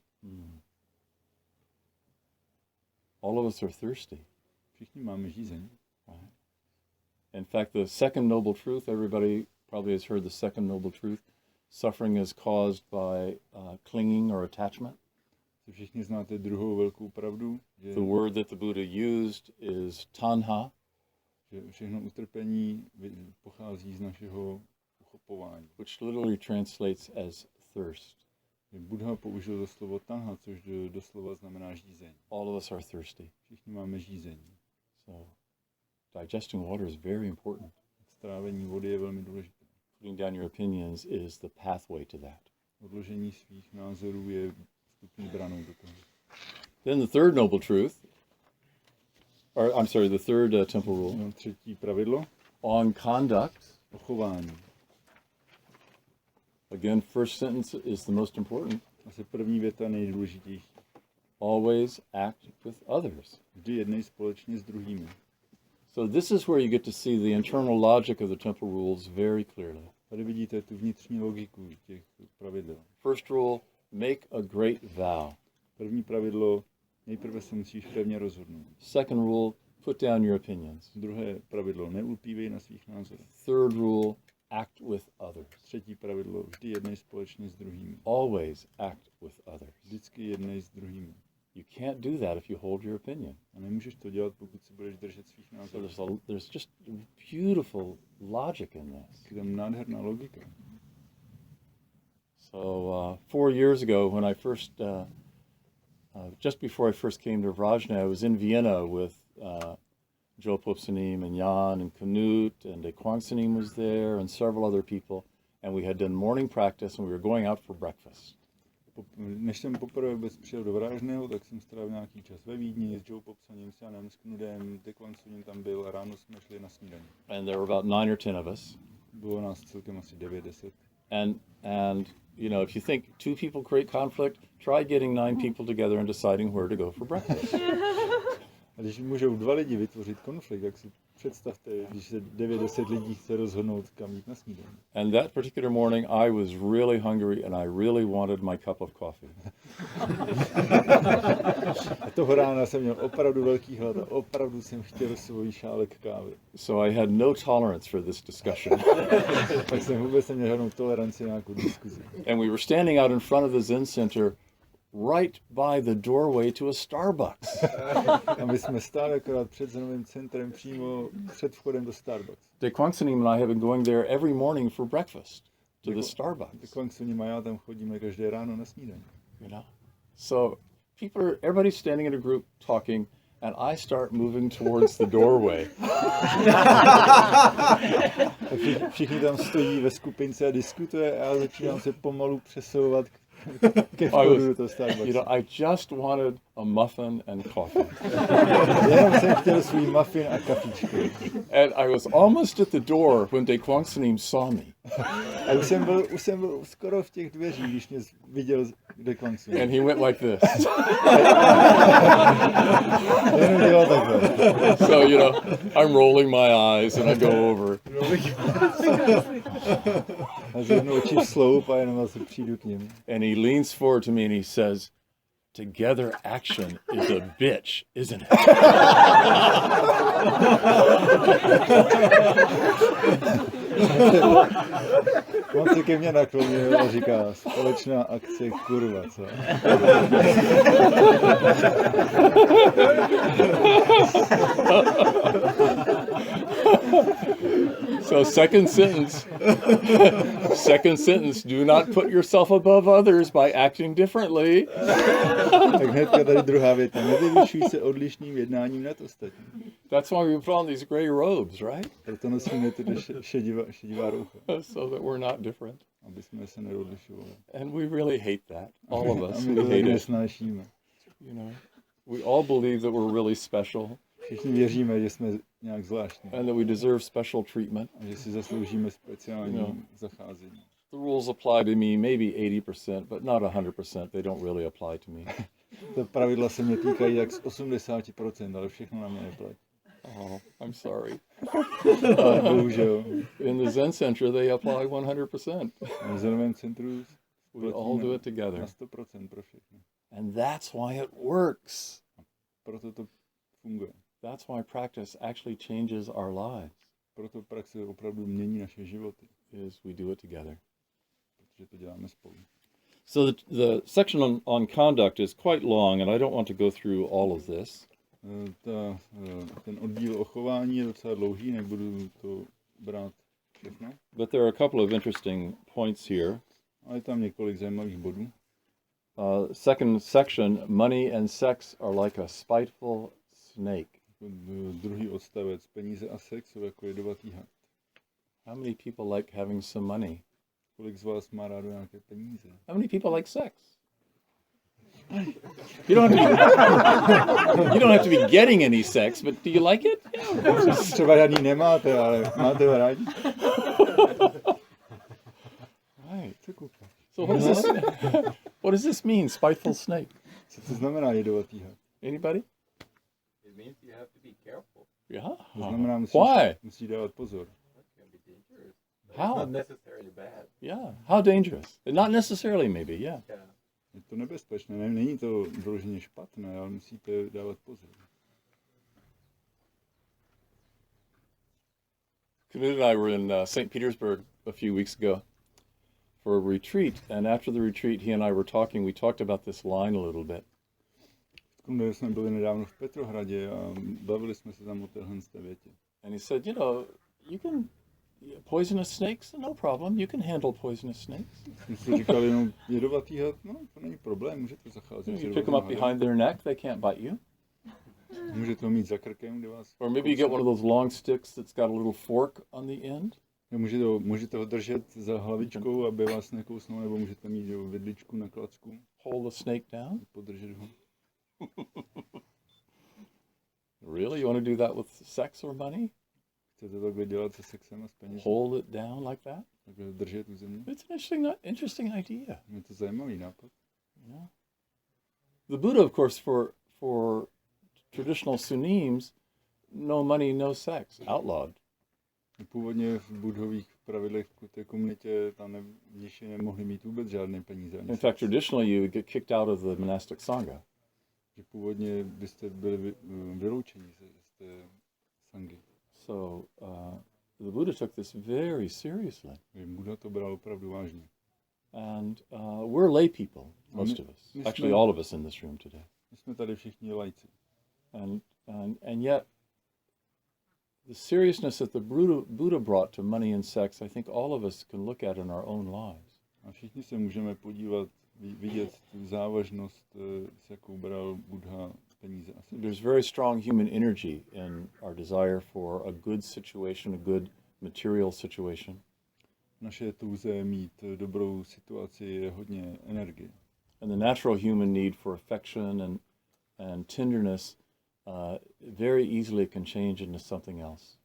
All of us are thirsty. Všichni máme žízeň. Right? In fact, the second noble truth, everybody probably has heard the second noble truth, suffering is caused by clinging or attachment. Všichni znáte druhou velkou pravdu, že, The word that the Buddha used is tanha, že všechno utrpení pochází z našeho uchopování. which literally translates as thirst. Buddha použil to slovo tanha, což doslova znamená žízeň. All of us are thirsty. Všichni máme žízeň. So digesting water is very important. Strávení vody je velmi důležité. Putting down your opinions is the pathway to that. Odložení svých názorů je vstupní branou do toho. Then the third noble truth, the third temple rule, No, třetí pravidlo, on conduct. o chování. Again, first sentence is the most important. Asi první věta nejdůležitější. Always act with others. Vždy jednej společně s druhými. So this is where you get to see the internal logic of the temple rules very clearly. Tady vidíte tu vnitřní logiku těch pravidel. First rule, make a great vow. První pravidlo, nejprve se musíš pevně rozhodnout. Second rule, put down your opinions. Druhé pravidlo, neulpívej na svých názorech. Third rule, act with others. Třetí pravidlo, vždy jednej společně s druhými. Always act with others. Vždycky jednej s druhými. You can't do that if you hold your opinion. A nemůžeš to dělat, pokud si budeš držet svých názorů. So there's just beautiful logic in this. Je tam nádherná logika. So 4 years ago, when I first, just before I first came to Vrážném, I was in Vienna with JDPSN and Jan and Knut, and De Kwangsenim was there, and several other people, and we had done morning practice, and we were going out for breakfast. Než jsem poprvé vůbec přijel do Vrážného, tak jsem strávil nějaký čas ve Vídni s JDPSNem, s Janem, s Knudem, De Kwangsenim tam byl a ráno jsme šli na snídaní. And there were about 9 or 10 of us. Bylo nás celkem asi 9-10. And if you think 2 people create conflict, try getting 9 people together and deciding where to go for breakfast. A když můžou 2 lidi vytvořit konflikt, tak si představte, když se 9-10 lidí chce rozhodnout, kam jít na snídaní. And that particular morning, I was really hungry and I really wanted my cup of coffee. A toho rána jsem měl opravdu velký hlad a opravdu jsem chtěl svůj šálek kávy. So I had no tolerance for this discussion. Tak jsem vůbec neměl žádnou toleranci na nějakou diskuzi. And we were standing out in front of the Zen Center right by the doorway to a Starbucks. A my jsme stáli akorát před zenovým centrem, přímo před vchodem do Starbucks. De Kwangsenim and I have been going there every morning for breakfast to the Starbucks. De Kwangsenim a já tam chodíme každé ráno na snídaní. So everybody's standing in a group talking, and I start moving towards the doorway. Všichni tam stojí ve skupince a diskutuje a já začínám se pomalu přesouvat ke I vchodu was, do toho Starbucksu. I just wanted a muffin and coffee. Jenom jsem chtěl svůj muffin a kafičku. And I was almost at the door when Kwan saw me. A už jsem byl skoro v těch dveřích, když mě viděl Kwan. And he went like this. Jenom dělal takhle. So, I'm rolling my eyes and I go over. A zvednu oči v sloup a jenom se přijdu k ním. And he leans forward to me and he says, "Together action is a bitch, isn't it?" On se ke mně naklonil a říká, společná akce, kurva, co? So second sentence, do not put yourself above others by acting differently. Tak hnedka tady druhá věta, nevyvyšuj se odlišným jednáním nad ostatní. That's why we put on these gray robes, right? Proto nosíme ty šedivá roucha, So that we're not different. aby jsme se neodlišovali. And we really hate that. All of A us, my we to hate it. nesnášíme. We all believe that we're really special Všichni věříme, že jsme nějak zvláštní and that we deserve special treatment. a že si zasloužíme speciální zacházení. The rules apply to me maybe 80%, but not 100%. They don't really apply to me. To pravidla se mě týkají jak z 80%, ale všechno na mě neplatí. Oh, I'm sorry. Ale bohužel. In the Zen Center, they apply 100%. V Zenovém centru We all do it together. na 100% pro všechny. And that's why it works. Proto to funguje. That's why practice actually changes our lives, Proto praxe opravdu mění naše životy, is we do it together. protože to děláme spolu. So the section on conduct is quite long, and I don't want to go through all of this. Ten oddíl o chování je docela dlouhý, nebudu to brát všechno. But there are a couple of interesting points here. Ale je tam několik zajímavých bodů. Second section, money and sex are like a spiteful snake. Druhý odstavec, peníze a sex jsou jako jedovatý had. How many people like having some money? Kolik z vás má rádo nějaké peníze? How many people like sex? You don't have to be getting any sex, but do you like it? Třeba žádný nemáte, ale máte ho rádi? Right. So what does this mean, spiteful snake? Co to znamená jedovatý had? Anybody? It means you have to be careful. Yeah. To znamená, Why? musí dávat pozor. It can be dangerous. How? Not necessarily bad. Yeah. How dangerous? Not necessarily, maybe. Yeah. Yeah. Je to nebezpečné, není to vyloženě špatné, ale musíte dávat pozor. Knut and I were in St. Petersburg a few weeks ago for a retreat, and after the retreat, he and I were talking. We talked about this line a little bit. My jsme byli nedávno v Petrohradě a bavili jsme se tam o téhle větě. And he said, you can poisonous snakes, no problem. You can handle poisonous snakes. My jsme říkali, no jedovatý had, no to není problém, můžete zacházet s You pick them jedovatým up hadem. behind their neck; they can't bite you. Můžete ho mít za krkem, kde vás... Or maybe you get one of those long sticks that's got a little fork on the end. Můžete ho držet za hlavičkou, aby vás nekousnul, nebo můžete mít vidličku na klacku. Hold the snake down. Podržet ho. Really? You want to do that with sex or money? Chcete to takhle dělat se sexem a s penězi? Hold it down like that? Takhle držet u země? It's an interesting idea. Je to zajímavý nápad. Yeah. The Buddha, of course, for traditional Sunims, no money, no sex, outlawed. Původně v budhových pravidlech v té komunitě tam mniši nemohli mít vůbec žádné peníze. Ani In fact, traditionally, you would get kicked out of the monastic sangha. že původně byste byli vyloučeni z té sangy. So the Buddha took this very seriously. Buddha to bral opravdu vážně. And we're lay people, most of us. Actually, all of us in this room today. My jsme tady všichni lajci. And yet, the seriousness that the Buddha brought to money and sex, I think all of us can look at in our own lives. A všichni se můžeme podívat, vidět tu závažnost, s jakou bral Buddha peníze. Asi. There's very strong human energy in our desire for a good situation, a good material situation. Naše touze mít dobrou situaci je hodně energie. And the natural human need for affection and tenderness very easily can change into something else.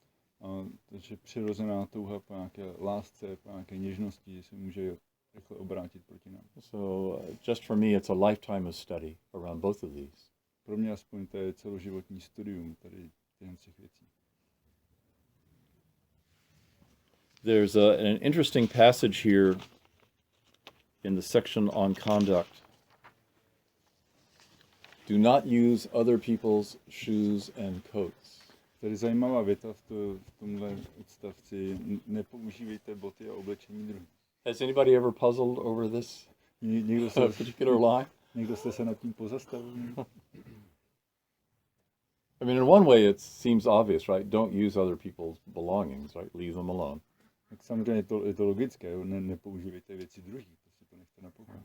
Takže přirozená touha po nějaké lásce, po nějaké něžnosti se může rychle obrátit proti nám. So just for me, it's a lifetime of study around both of these. Pro mě aspoň to je celoživotní studium tady těch věcí. There's an interesting passage here in the section on conduct. Do not use other people's shoes and coats. Tady zajímavá věta v tomhle odstavci. Nepoužívejte boty a oblečení druhých. Has anybody ever puzzled over this particular line? Někdo jste se nad tím pozastavil? I mean, in one way, it seems obvious, right? Don't use other people's belongings, right? Leave them alone. Tak samozřejmě je to logické, nepoužívejte věci druhých, prostě to nechte na pokoji.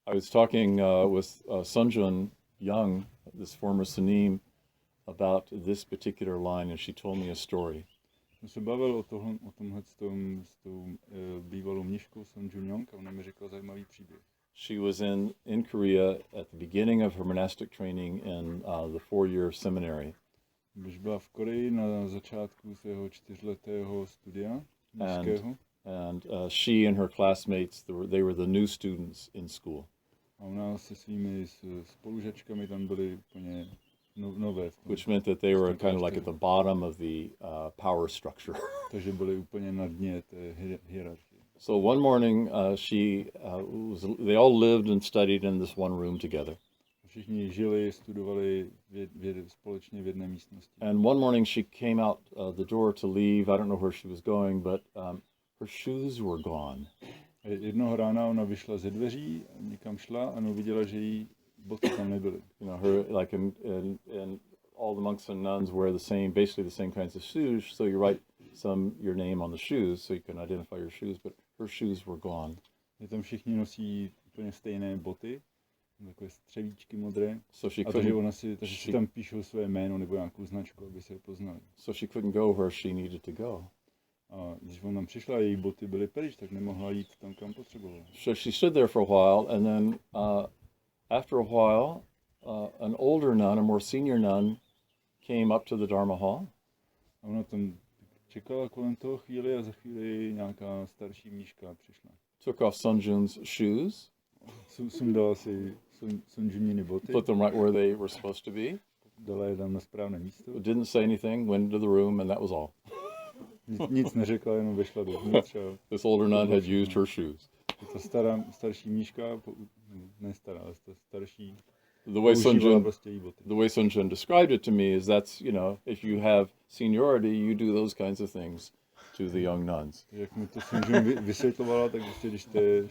I was talking with Sunjun Young, this former Sunim, about this particular line, and she told me a story. Jsem se bavil o tomhle s tou bývalou mniškou Sun Jun-young a ona mi řekla zajímavý příběh. She was in Korea at the beginning of her monastic training in the 4-year seminary. Když byla v Koreji na začátku svého 4letého studia mnišského. And she and her classmates, they were the new students in school. A ona se svými spolužačkami tam byly úplně nové. Which meant that they were kind of like at the bottom of the power structure. Takže byly úplně na dně té hierarchie. So one morning, they all lived and studied in this one room together. Všichni žili, studovali společně v jedné místnosti. And one morning she came out the door to leave. I don't know where she was going, but her shoes were gone. Jednoho rána ona vyšla ze dveří, někam šla a viděla, že jí boty tam nebyly. You know, her like in all the monks and nuns wear basically the same kinds of shoes. So you write your name on the shoes, so you can identify your shoes. But her shoes were gone. Tam všichni nosí úplně stejné boty, takové střevíčky modré. Takže si tam píšou své jméno nebo nějakou značku, aby se je poznali. So she couldn't go where she needed to go. A když ona přišla, její boty byly pryč, tak nemohla jít tam, kam potřebovala. So she stood there for a while, and then after a while, an older nun, a more senior nun, came up to the Dharma hall. A ona tam čekala kolem toho chvíli a za chvíli nějaká starší mníška přišla. Took off Sunjun's shoes. Sundala si Sunjuniny boty. Put them right where they were supposed to be. Dala je tam na správné místo. Didn't say anything, went into the room, and that was all. Nic neřekla, jenom vešla dovnitř. This older nun had used her shoes. Ta starší mníška, ne stará, ale starší. The way Sunjun described it to me is that's, you know, if you have seniority, you do those kinds of things to the young nuns. Jak mi to Sunjun vysvětlovala, tak prostě, když jste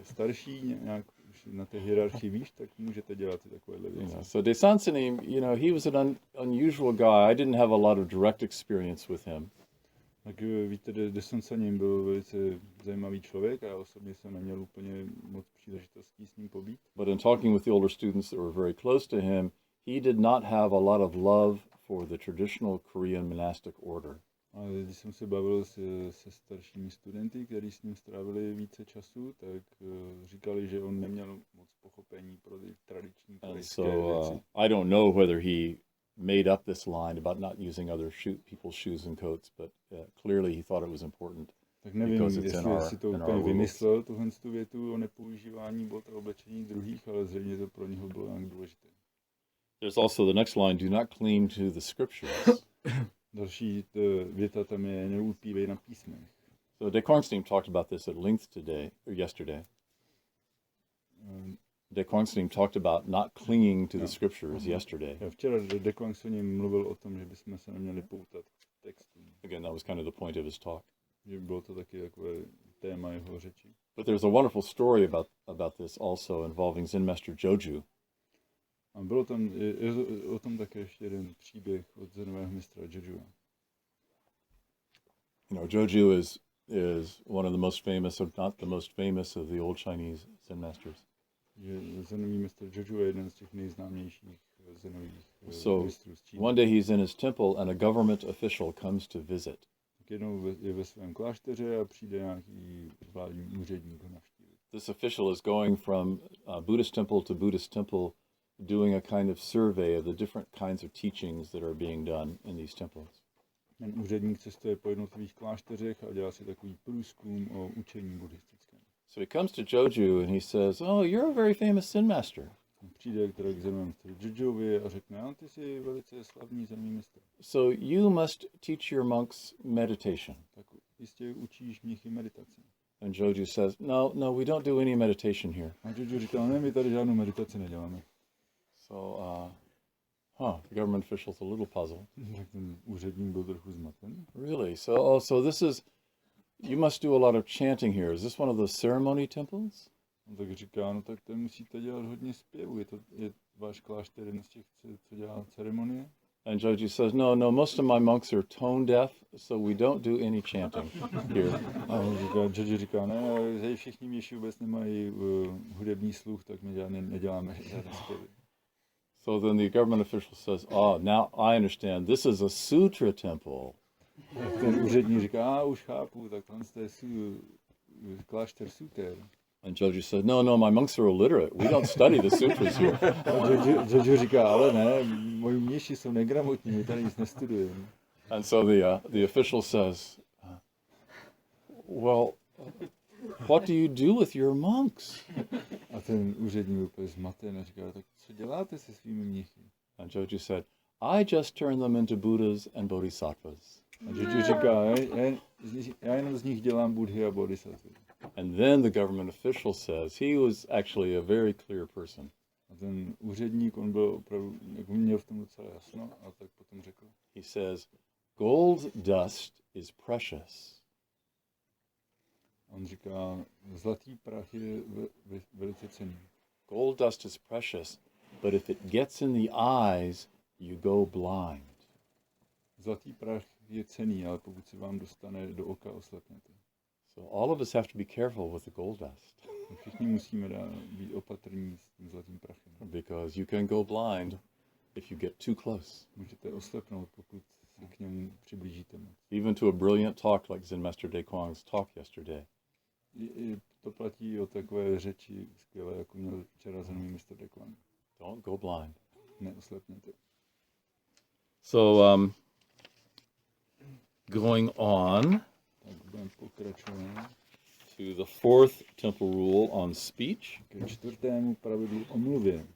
starší, nějak na té hierarchii výš, tak můžete dělat takovéhle věci. So Desan Sanim, you know, he was an unusual guy. I didn't have a lot of direct experience with him. Tak víte, Desan Sanim byl velice zajímavý člověk a já osobně jsem neměl úplně moc příležitostí s ním pobít. But in talking with the older students that were very close to him, he did not have a lot of love for the traditional Korean monastic order. A když jsem se bavil se staršími studenty, kteří s ním strávili více času, tak říkali, že on neměl moc pochopení pro ty tradiční korejské věci. I don't know whether he made up this line about not using other people's shoes and coats, but clearly he thought it was important. Tak nevím, jestli si to úplně vymyslel, tuhle větu o nepoužívání bot a oblečení druhých, ale zřejmě to pro něho bylo nějak důležité. There's also the next line, do not cling to the scriptures. Další věta tam je, neulpívej na písmech. So De Kwangsteam talked about this at length yesterday. De Kwangsteam talked about not clinging to the scriptures yesterday. Včera De Kwangsteam mluvil o tom, že bychom se neměli poutat textům. Again, that was kind of the point of his talk. Že bylo to taky takové téma jeho řeči. But there's a wonderful story about this also involving Zen Master Joju. A bylo tam o tom také ještě jeden příběh od zenového mistra Joju. You know, Joju is one of the most famous, if not the most famous, of the old Chinese Zen masters. že zenový mistr Jojo je jeden z těch nejznámějších zenových mistrů z Číny. One day he's in his temple and a government official comes to visit. Tak jednou je ve svém klášteře a přijde nějaký vládní úředník ho navštívit. This official is going from Buddhist temple to Buddhist temple, doing a kind of survey of the different kinds of teachings that are being done in these temples. Ten úředník cestuje po jednotlivých klášterech a dělá si takový průzkum o učení buddhistickém. So he comes to Joju and he says, "Oh, you're a very famous Zen master." Přijde teda k zenovému mistru Jojovi a řekne, a ty jsi velice slavný zenový mistr. So you must teach your monks meditation. Tak jistě učíš mnichy meditaci. And Joju says, no, we don't do any meditation here. A Jojo říkal, ne, my tady žádnou meditaci neděláme. So, the government official's a little puzzled. Tak ten úředník byl trochu zmaten. Really? So this is, you must do a lot of chanting here. Is this one of those ceremony temples? On tak říká, no tak to musíte dělat hodně zpěvu. Je váš klášter jeden z těch, co dělá ceremonie? And Joju says, no, most of my monks are tone deaf, so we don't do any chanting here. A Jojo říká, ne, všichni mniši vůbec nemají hudební sluch, tak my neděláme žádné zpěvy. So then the government official says, now I understand, this is a sutra temple. Ten úředník říká, už chápu, tak tohle je klášter suter. And Joju said, no, my monks are illiterate. We don't study the sutras here. Jojo říká, ale ne, moji mniši jsou negramotní, my tady nic nestudujeme. And so the official says, well, what do you do with your monks? A ten úředník úplně zmaten a říká, tak co děláte se svými mnichy? And Joju said, I just turn them into Buddhas and Bodhisattvas. A Jojo říká, já jenom z nich dělám Buddhy a Bodhisattvy. And then the government official says, he was actually a very clear person. A ten úředník, on byl opravdu, jako měl v tom docela jasno, a tak potom řekl. He says, gold dust is precious. On říká, zlatý prach je velice cenný. Gold dust is precious, but if it gets in the eyes, you go blind. Zlatý prach je cenný, ale pokud se vám dostane do oka, oslepnete. So all of us have to be careful with the gold dust. Všichni musíme být opatrní s tím zlatým prachem. Because you can go blind if you get too close. Můžete oslepnout, pokud se k němu přiblížíte moc. Even to a brilliant talk like Zen Master Daekwang's talk yesterday. To platí o takové řeči skvělé, jako měl včera zenový mistr Daekwang. Don't go blind. Neoslepněte. So, going on Tak budeme pokračovat to the fourth temple rule on speech. ke čtvrtému pravidlu o mluvě.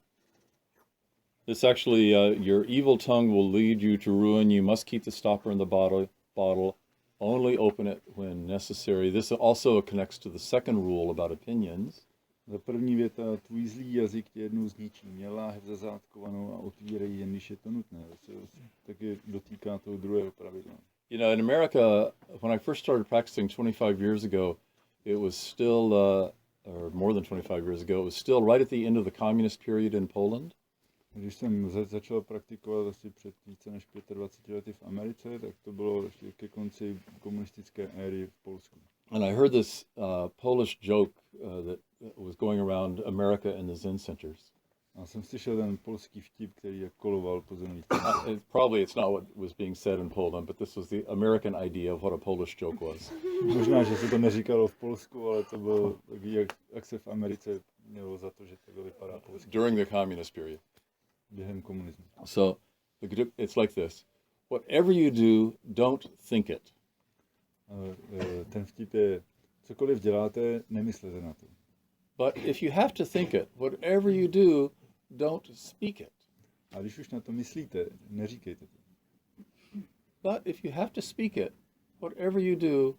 This actually, your evil tongue will lead you to ruin. You must keep the stopper in the bottle. Only open it when necessary. This also connects to the second rule about opinions. Za první věta, tvůj zlý jazyk tě jednou zničí. Měl láhev zazátkovanou a otvírej jen, když je to nutné. To se taky dotýká toho druhého pravidla. You know, in America, when I first started practicing 25 years ago, it was still, or more than 25 years ago, it was still right at the end of the communist period in Poland. Když jsem začal praktikovat asi před více než 25 lety v Americe, tak to bylo ještě ke konci komunistické éry v Polsku. And I heard this Polish joke that was going around America in the Zen centers. A jsem slyšel ten polský vtip, který jak koloval po zenových Probably it's not what was being said in Poland, but this was the American idea of what a Polish joke was. Možná, že se to neříkalo v Polsku, ale to bylo taky, jak se v Americe mělo za to, že to vypadá polsky. During the communist period. Během komunismu. So it's like this. Whatever you do, don't think it. Ten vtip je, cokoliv děláte, nemyslete na to. But if you have to think it, whatever you do, don't speak it. A když už na to myslíte, neříkejte to. But if you have to speak it, whatever you do,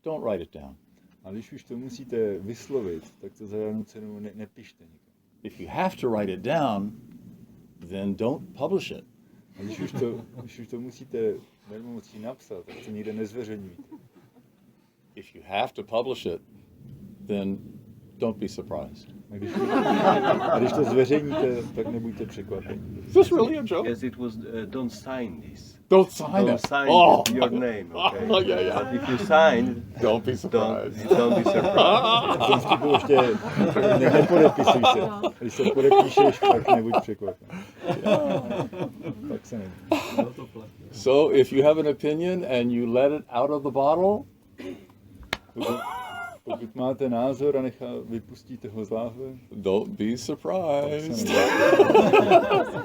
don't write it down. A když už to musíte vyslovit, tak to za žádnou cenu nepište nikam. If you have to write it down, then don't publish it. A když už to musíte mermomocí napsat, tak to nikde nezveřejňujte. If you have to publish it, then don't be surprised. A když to zveřejníte, tak nebuďte překvapení. Is this really a joke? Yes, it was. Don't sign this. Don't sign Don't it. sign Oh. your name. Okay. Oh, yeah, yeah. But if you sign, Don't be don't surprised. don't be surprised. Jsem vtipu ještě nepodepisuj se. Když se podepíšeš, tak nebuď překvapen. Tak se nebuď. So if you have an opinion and you let it out of the bottle, Pokud máte názor a vypustíte ho z láhve, don't be tak se surprised. nebuď.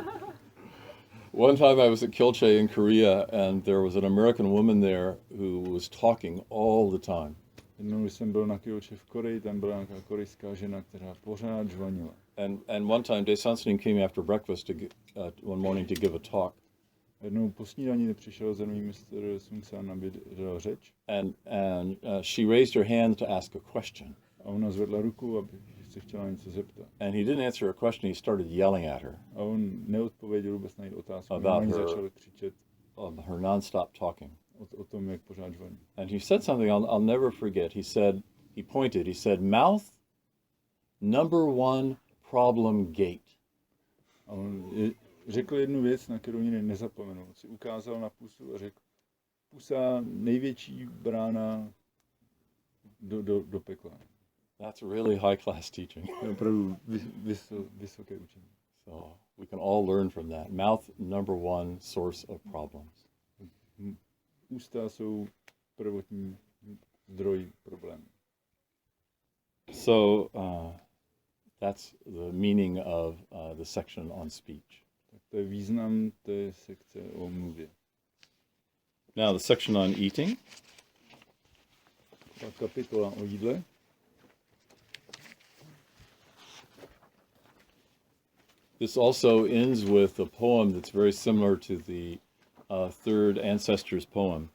One time I was at Kilche in Korea, and there was an American woman there who was talking all the time. Jednou, když jsem byl na Kyoče v Koreji, tam byla nějaká korejská žena, která pořád žvanila. And one time, Dae Sansonim came after breakfast one morning to give a talk. Jednou po snídani přišel za mým mistr Sungsan, aby dal řeč. And she raised her hand to ask a question. A ona zvedla ruku, aby se chtěla něco zeptat. And he didn't answer her question, he started yelling at her A on neodpověděl vůbec na její otázku. About On her- začal křičet of her nonstop talking. o tom, jak pořád žvaní. And he said something I'll never forget. He said, mouth, number one problem gate. A on řekl jednu věc, na kterou nikdy nezapomenul. Si ukázal na pusu a řekl, pusa největší brána do pekla. That's really high-class teaching. To je opravdu vysoké učení. So we can all learn from that. Mouth, number one source of problems. Ústa jsou prvotní zdroj problémů. So that's the meaning of the section on speech. Tak to je význam té sekce o mluvě. Now the section on eating. Ta kapitola o jídle. This also ends with a poem that's very similar to the third ancestor's poem.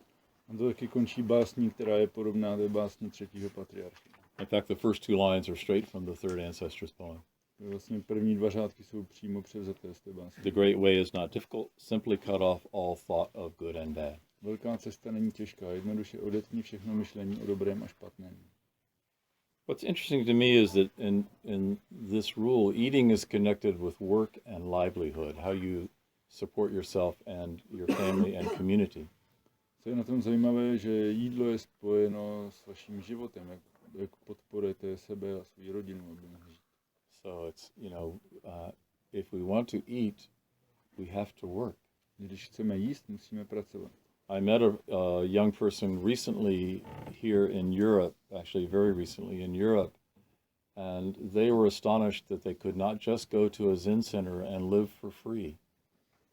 A to taky končí básní, která je podobná té básni třetího patriarchy. In fact, the first two lines are straight from the third ancestor's poem. Vlastně první dva řádky jsou přímo převzaté z té básně. The great way is not difficult, simply cut off all thought of good and bad. Velká cesta není těžká, jednoduše odetní všechno myšlení o dobrém a špatném. What's interesting to me is that in this rule, eating is connected with work and livelihood, how you support yourself and your family and community. Co je na tom zajímavé, že jídlo je spojeno s vaším životem, jak podporujete sebe a svou rodinu, aby mohli žít. So it's, if we want to eat, we have to work. Když chceme jíst, musíme pracovat. I met a young person recently here in Europe, actually very recently in Europe, and they were astonished that they could not just go to a Zen center and live for free.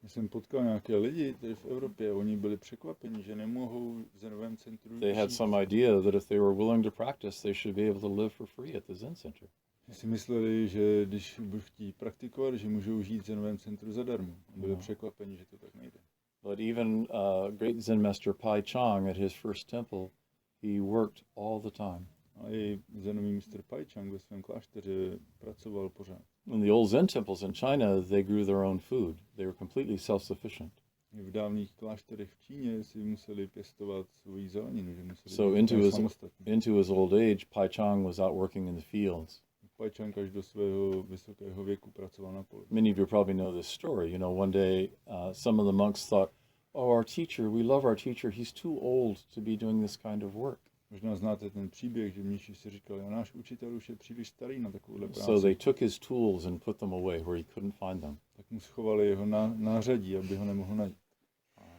Já jsem potkal nějaké lidi tady v Evropě a oni byli překvapeni, že nemohou v zenovém centru They had žít. some idea that if they were willing to practice, they should be able to live for free at the Zen center. Že si mysleli, že když budou chtít praktikovat, že můžou žít v zenovém centru zadarmo. Byli překvapeni, že to tak nejde. But even great Zen master Pai Chang at his first temple, he worked all the time. A i zenový mistr Pai Chang ve svém klášteře pracoval pořád. In the old Zen temples in China, they grew their own food. They were completely self-sufficient. V dávných klášterech v Číně si museli pěstovat svoji zeleninu, že museli So být samostatní. into his old age, Pai Chang was out working in the fields. Pai Chang až do svého vysokého věku pracoval na poli. Many of you probably know this story. One day, some of the monks thought, "Oh, our teacher, we love our teacher. He's too old to be doing this kind of work." Možná znáte ten příběh, že mniši si říkali, a náš učitel už je příliš starý na takovouhle práci. So they took his tools and put them away where he couldn't find them. Tak mu schovali jeho nářadí, aby ho nemohl najít.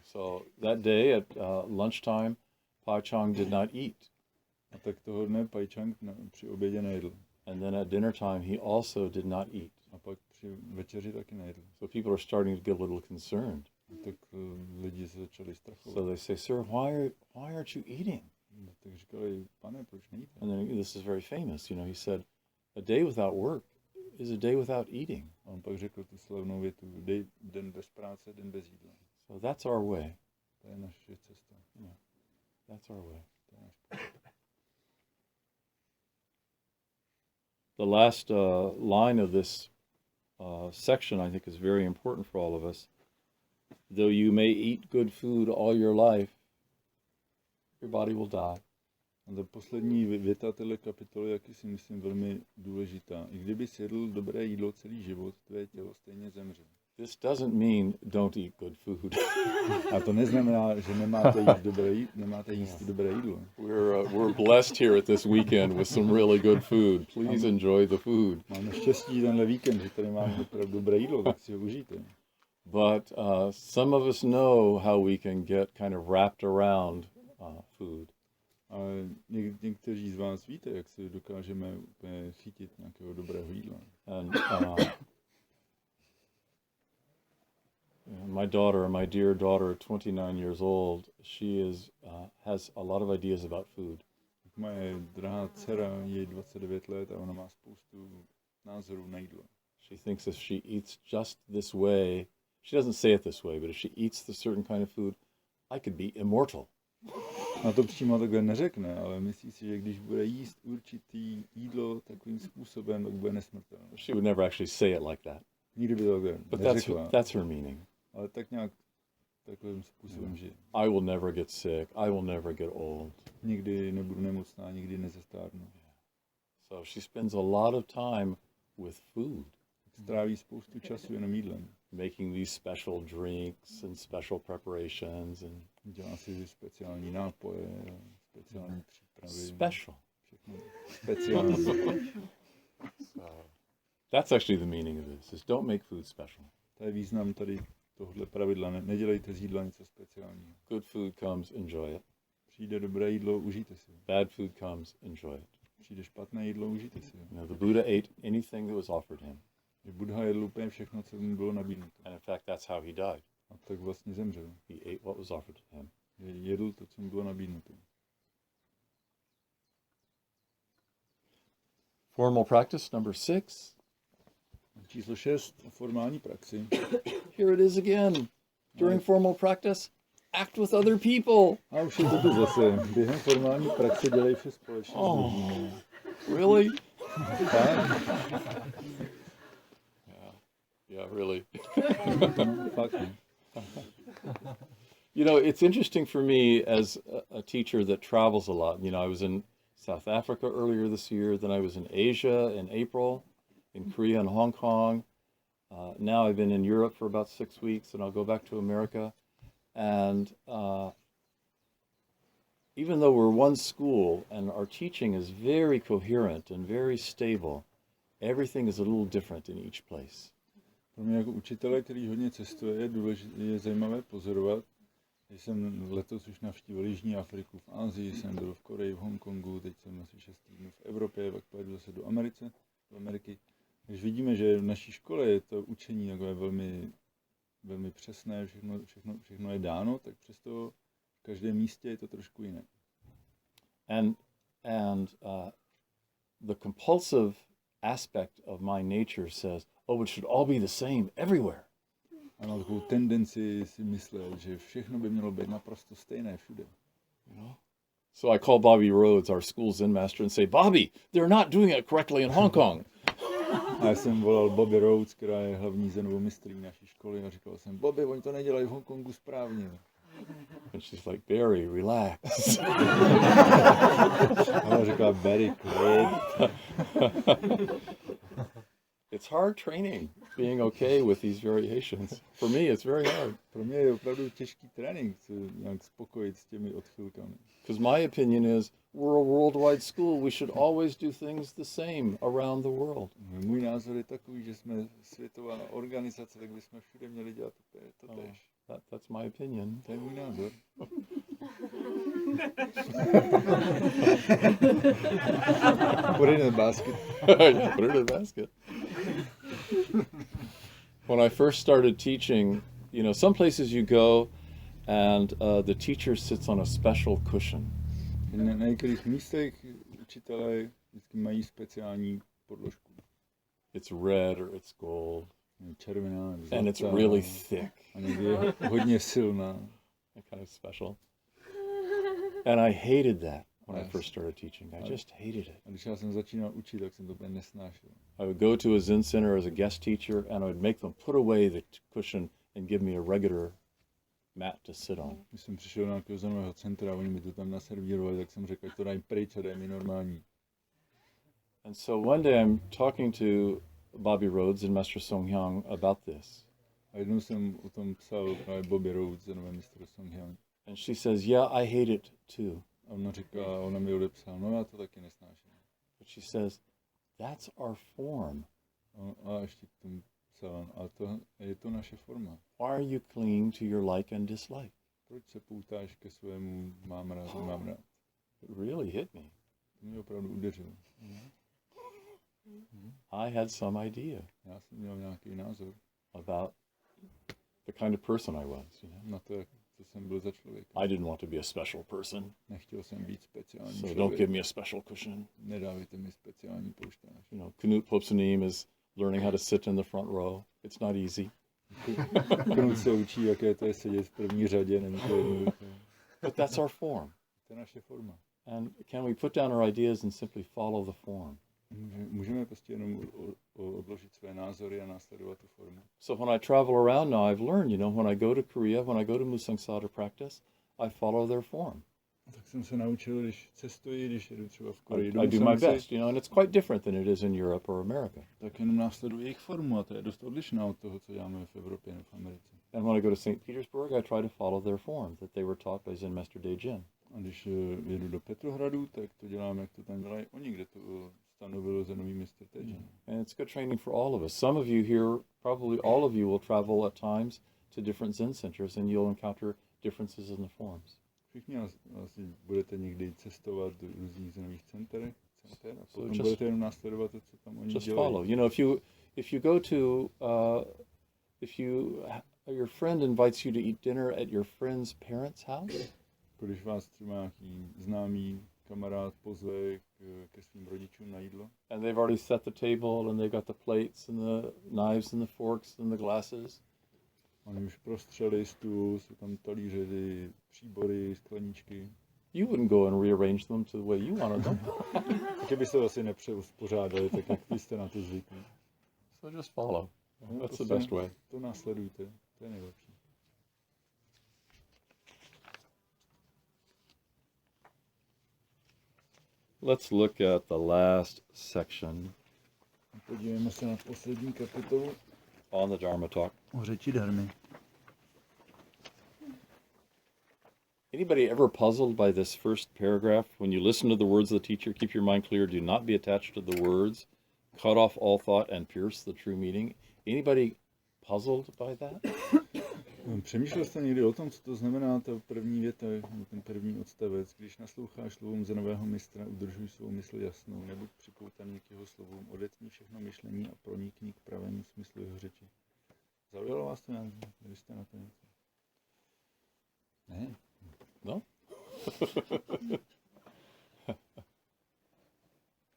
So that day at lunchtime, Pai Chang did not eat. A tak toho dne Pai Chang při obědě nejedl. And then at dinner time, he also did not eat. A pak při večeři taky nejedl. So people are starting to get a little concerned. A tak lidi se začali strachovat. So they say, "Sir, why aren't you eating?" Tak říkali, pane, proč nejíte? And then this is very famous. He said, "A day without work is a day without eating." A on pak řekl tu slavnou větu, den bez práce, den bez jídla. So that's our way. To je naše cesta. That's our way. To je náš půd. The last line of this section, I think, is very important for all of us. Though you may eat good food all your life, your body will die. A ta poslední věta téhle kapitoly, jak si myslím, velmi důležitá. I kdyby jedl dobré jídlo celý život, tvé tělo stejně zemře. This doesn't mean don't eat good food. A to neznamená, že nemáte jíst dobré jídlo. We're blessed here at this weekend with some really good food. Please enjoy the food. Máme štěstí tenhle víkend, že tady máme opravdu dobré jídlo, tak si ho užijte. But some of us know how we can get kind of wrapped around food. Ale někteří z vás víte, jak se dokážeme úplně chytit nějakého dobrého jídla. And my daughter, my dear daughter, 29 years old, she has a lot of ideas about food. Moje drahá dcera, je 29 let a ona má spoustu názorů na jídlo. She thinks if she eats just this way, she doesn't say it this way, but if she eats the certain kind of food, I could be immortal. Na to přímo takhle neřekne, ale myslí si, že když bude jíst určitý jídlo takovým způsobem, tak bude nesmrtelný. She would never actually say it like that. Nikdy by to takhle But neřekla. that's her meaning. Ale tak nějak takovým způsobem žije. I will never get sick. I will never get old. Nikdy nebudu nemocná, nikdy nezestárnu. So she spends a lot of time with food. Stráví spoustu času jenom jídlem. Making these special drinks and special preparations and Dělá si speciální nápoje, speciální přípravy. special. Všechno speciální. So that's actually the meaning of this, is don't make food special. To je význam tady tohle pravidla. Nedělejte z jídla něco speciálního. Good food comes, enjoy it. Přijde dobré jídlo, užijte si ho. Bad food comes, enjoy it. Přijde špatné jídlo, užijte si ho. You know, the Buddha ate anything that was offered him. Že Buddha jedl úplně všechno, co mu bylo nabídnuto. And in fact, that's how he died. A tak vlastně zemřel. He ate what was offered to him. Jedl to, co mu bylo nabídnuto. Formal practice number 6. Číslo 6. Formální praxi. Here it is again. During formal practice, act with other people. A už je to tu zase. Během formální praxe dělej vše společně s druhými. Really? Tak? Yeah, really. Fakt ne. You know, it's interesting for me as a teacher that travels a lot. You know, I was in South Africa earlier this year, then I was in Asia in April, in Korea and Hong Kong. Now I've been in Europe for about 6 weeks, and I'll go back to America. And even though we're one school and our teaching is very coherent and very stable, everything is a little different in each place. Pro mě jako učitele, který hodně cestuje, je zajímavé pozorovat. Když jsem letos už navštívil Jižní Afriku, v Asii, jsem byl v Koreji, v Hongkongu, teď jsem asi 6 týdnů v Evropě, pak pojedu zase do Ameriky. Takže vidíme, že v naší škole je to učení takové velmi, velmi přesné, všechno je dáno, tak přesto v každém místě je to trošku jiné. And the compulsive aspect of my nature says, oh, it should all be the same everywhere. A mám takovou tendenci si myslet, že všechno by mělo být naprosto stejné všude. You know? So I call Bobby Rhodes, our school Zen master, and say, Bobby, they're not doing it correctly in Hong Kong. A já jsem volal Bobby Rhodes, která je hlavní zenovou mistryní naší školy, a říkal jsem, Bobby, oni to nedělají v Hongkongu správně. And she's like, Barry, relax. A ona říkala, Barry, klid. It's hard training, being okay with these variations. For me, it's very hard. Pro mě je opravdu těžký trénink se nějak spokojit s těmi odchylkami. Because my opinion is, we're a worldwide school. We should always do things the same around the world. Můj názor je takový, že jsme světová organizace, tak bychom všude měli dělat to též. That's my opinion. To je můj názor. Put it in the basket. Put it in the basket. When I first started teaching, you know, some places you go and the teacher sits on a special cushion. Na některých místech učitelé vždycky mají speciální podložku. It's red or it's gold. Červená, zlatá, And it's really thick. A někdy je hodně silná. Kind of special. And I hated that when I first started teaching. I just hated it. A když já jsem začínal učit, tak jsem to úplně nesnášel. I would go to a Zen center as a guest teacher and I would make them put away the cushion and give me a regular mat to sit on. Když jsem přišel do nějakého zenového centra a oni mi to tam naservírovali, tak jsem řekl, ať to dají pryč a dej mi normální. And so one day I'm talking to Bobby Rhodes and Master Song Hyang about this. A jednou jsem o tom psal právě Bobby Rhodes, zenové mistr Song Hyang. And she says, yeah, I hate it too. A ona mi odepsala, no já to taky nesnáším. But she says, that's our form. A ještě k tomu psala, a to je to naše forma. Why are you clinging to your like and dislike? Proč se poutáš ke svému mám rád, nemám rád? It really hit me. To mě opravdu udeřilo. I had some idea Já jsem měl nějaký názor about the kind of person I was. na to, jak to jsem byl za člověka. I didn't want to be a special person, Nechtěl jsem být speciální so don't člověk. give me a special cushion. Nedávejte mi speciální polštář. You know, Knut Popsanim is learning how to sit in the front row. It's not easy. Knut se učí, jaké to je sedět v první řadě, není to jednoduché. But that's our form. To je naše forma. And can we put down our ideas and simply follow the form? Můžeme prostě jenom odložit své názory a následovat tu formu. So when I travel around now, I've learned, you know, when I go to Korea, when I go to Musangsada practice, I follow their form. Tak jsem se naučil, když cestuji, když jedu třeba v Koreji I do my best, you know, and it's quite different than it is in Europe or America. tak jenom následuji jejich formu a to je dost odlišná od toho, co děláme v Evropě nebo v Americe. And when I go to St. Petersburg, I try to follow their form that they were taught by Zen Master Daejin. A když jedu do Petrohradu, tak to dělám, jak to tam dělají oni, kde to stanovil zenový mistr Daejin. And it's good training for all of us. Some of you here, probably all of you, will travel at times to different Zen centers and you'll encounter differences in the forms. Všichni asi budete někdy cestovat do různých zenových center a potom just- budete jenom následovat to, co tam oni Just dělají. follow. You know, if you go to, your friend invites you to eat dinner at your friend's parents' house, Když vás třeba nějaký známý kamarád pozve ke svým rodičům na jídlo, and they've already set the table and they've got the plates and the knives and the forks and the glasses, oni už prostřeli stůl, jsou tam talíře, příbory, skleničky. you wouldn't go and rearrange them to the way you wanted them. Taky by se to asi nepřeuspořádali, tak jak vy jste na to zvyklí. So just follow. No, That's the prostě best way. To následujte, to je nejlepší. Let's look at the last section Podívejme se na poslední kapitolu on the Dharma talk. o řeči dharmy. Anybody ever puzzled by this first paragraph? When you listen to the words of the teacher, keep your mind clear, do not be attached to the words, cut off all thought and pierce the true meaning. Anybody puzzled by that? Přemýšlel jste někdy o tom, co to znamená ta první věta, nebo ten první odstavec? Když nasloucháš slovům zenového mistra, udržuj svou mysl jasnou, nebuď připoutaný k jeho slovům, odetni všechno myšlení a pronikni k pravému smyslu jeho řeči. Zaujalo vás to nějak? Měli jste na to něco? Ne? No?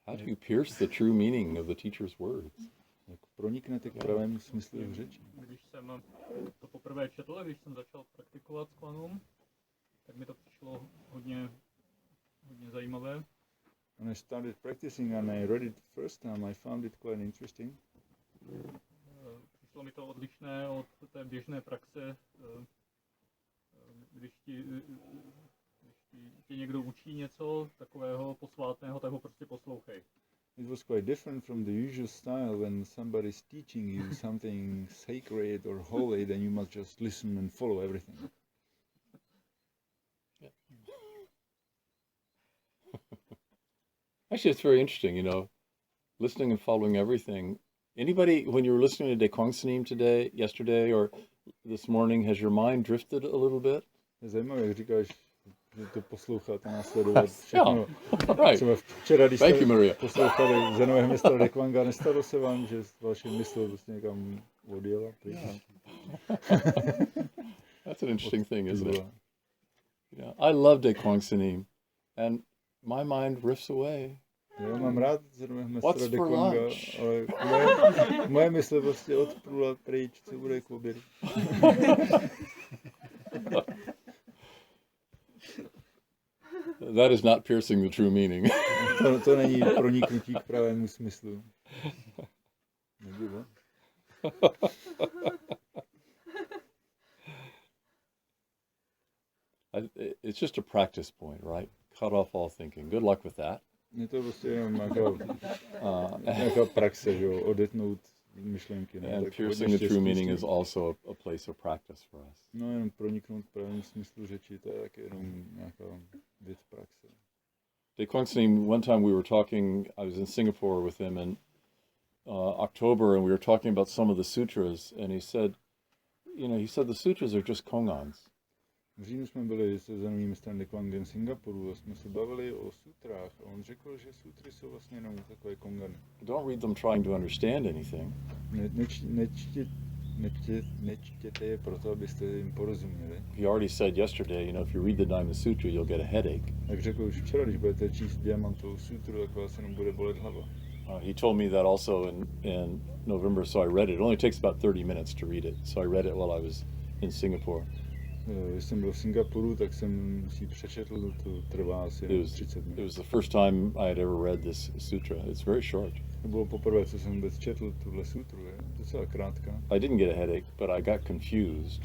How do you pierce the true meaning of the teacher's words? Jak proniknete k pravému smyslu jeho řeči? Když jsem to poprvé četl, když jsem začal praktikovat s Kwanum, tak mi to přišlo hodně zajímavé. When I started practicing and I read it the first time, I found it quite interesting. Přišlo mi to odlišné od té běžné praxe, když ti někdo učí něco takového posvátného, tak ho prostě poslouchej. It was quite different from the usual style when somebody's teaching you something sacred or holy, then you must just listen and follow everything. Actually, it's very interesting, you know, listening and following everything. Anybody, when you were listening to Daekwang Sanim today, yesterday, or this morning, has your mind drifted a little bit? Je zajímavé, jak říkáš, že to poslouchat a následovat všechno. Right. Třeba včera, když Thank you, jste Maria. poslouchali zenového mistra Daekwanga, nestalo se vám, že vaše mysl prostě někam odjela? That's an interesting thing, isn't it? Yeah, I love Daekwang Sanim, and my mind drifts away. Já mám rád zenového mistra What's for Daekwanga, lunch? ale moje mysl prostě odplula pryč, co bude k obědu. That is not piercing the true meaning. To není proniknutí k pravému smyslu. Nebylo? It's just a practice point, right? Cut off all thinking. Good luck with that. Je to prostě jenom nějaká praxe, že jo, odetnout myšlenky. Ne? And Tak piercing hodně the true štěstí s meaning tím. is also a place of practice for us. No jenom proniknout v pravém smyslu řeči, to je taky jenom nějaká věc praxe. Daquan, one time we were talking, I was in Singapore with him in October, and we were talking about some of the sutras, and he said the sutras are just kongans. V říjnu jsme byli se zajímavým mistrem Daquangem v Singapuru a jsme se bavili o sutrách a on řekl, že sutry jsou vlastně jenom takové kongany. Don't read them trying to understand anything. Nečtěte je proto, abyste jim porozuměli. He already said yesterday, if you read the Diamond Sutra, you'll get a headache. Jak řekl už včera, když budete číst diamantovou sutru, tak vás jenom bude bolet hlava. He told me that also in November, so I read it. It only takes about 30 minutes to read it, so I read it while I was in Singapore. Když jsem byl v Singapuru, tak jsem si přečetl, to trvá asi 30 minut. It was the first time I had ever read this sutra. It's very short. To bylo poprvé, co jsem vůbec četl tuhle sutru, je docela krátká. I didn't get a headache, but I got confused.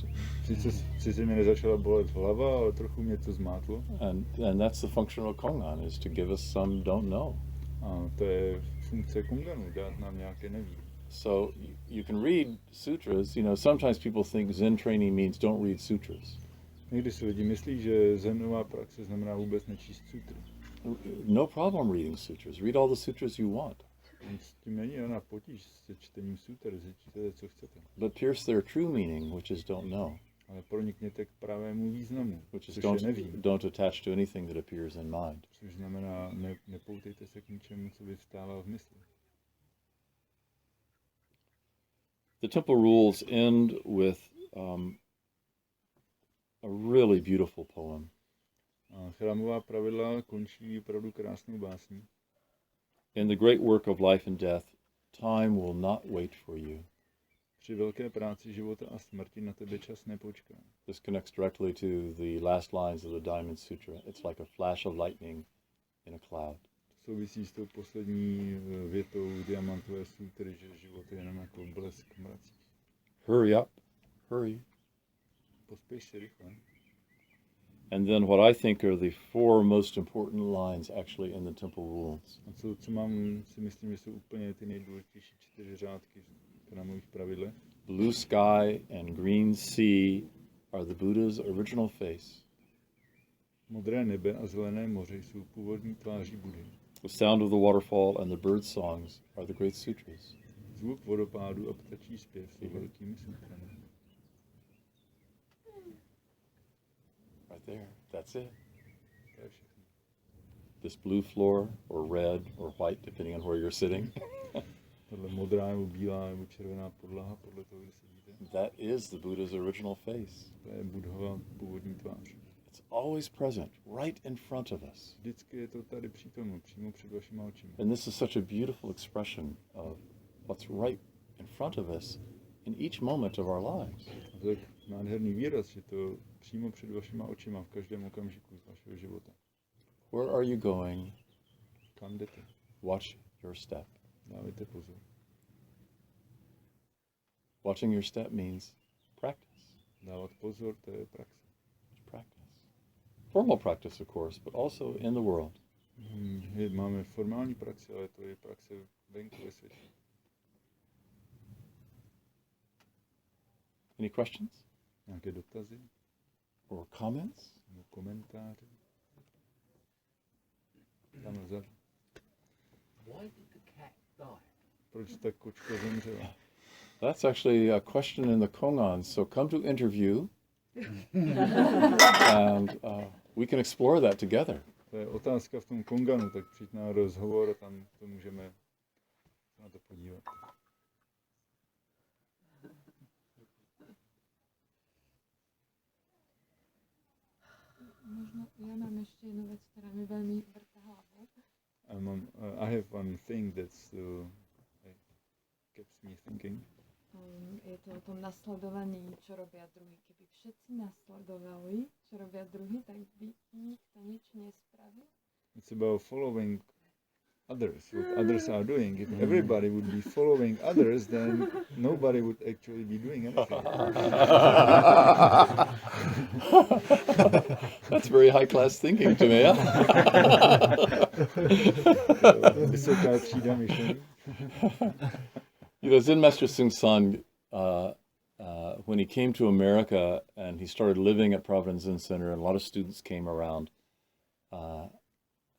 Sice mě nezačala bolet hlava, ale trochu mě to zmátlo. And that's the function of Kongan, is to give us some don't know. A to je funkce Konganu, dát nám nějaké neví. So you can read sutras. Sometimes people think Zen training means don't read sutras. Někdy si lidi myslí, že zenová praxe znamená vůbec nečíst sutry. No problem reading sutras. Read all the sutras you want. S tím není žádná potíž se čtením sutr, čtěte, co chcete. But pierce their true meaning, which is don't know. Ale pronikněte k pravému významu, Which is což je nevím. don't attach to anything that appears in mind. Což znamená, nepoutejte se k ničemu, co vyvstává v mysli. The temple rules end with a really beautiful poem. A Chrámová pravidla končí opravdu krásnou básní. In the great work of life and death, time will not wait for you. Při velké práci života a smrti na tebe čas nepočká. This connects directly to the last lines of the Diamond Sutra. It's like a flash of lightning in a cloud. Souvisí s tou poslední větou diamantové sutry, že život je jenom jako blesk v mracích. Hurry up, hurry. Pospěš se rychle. And then what I think are the 4 most important lines actually in the temple rules. A co si myslím, že jsou úplně ty nejdůležitější 4 řádky v chrámových pravidlech. Blue sky and green sea are the Buddha's original face. Modré nebe a zelené moře jsou původní tváří Buddhy. The sound of the waterfall and the bird songs are the great sutras. Zvuk vodopádu a ptačí zpěv jsou velkými sutrami. Right there. That's it. To je všechno. This blue floor or red or white, depending on where you're sitting. Tahle modrá nebo bílá nebo červená podlaha, podle toho, kde sedíte. That is the Buddha's original face. To je Buddhova původní tvář. It's always present, right in front of us. Vždycky je to tady přítomno, přímo před vašima očima. And this is such a beautiful expression of what's right in front of us in each moment of our lives. A to je tak nádherný výraz, že to přímo před vašima očima v každém okamžiku z vašeho života. Where are you going? Kam jdete? Watch your step. Dávejte pozor. Watching your step means practice. Dávat pozor, to je praxe. Practice. Formal practice, of course, but also in the world. Máme formální praxi, ale to je praxe venku ve světě. Any questions Nějaké dotazy or comments? nebo komentáře? Tam vzadu. Proč ta kočka zemřela? That's actually a question in the Kongan. So come to interview, and we can explore that together. To je otázka v tom Konganu, tak přijď na rozhovor a tam to můžeme se na to podívat. Možno ja mám ešte jednu vec, ktorá mi veľmi vrta hlavu. I have one thing that's keeps me thinking. Je to o tom nasledovaní, čo robia druhy. Keby všetci nasledovali, čo robia druhy, tak by nikto nič nespravil. It's about following others, what others are doing. If everybody would be following others, then nobody would actually be doing anything. That's very high class thinking to me. Vysoká třída myšlení. You know, Zen Master Sung San, when he came to America and he started living at Providence Zen Center, and a lot of students came around,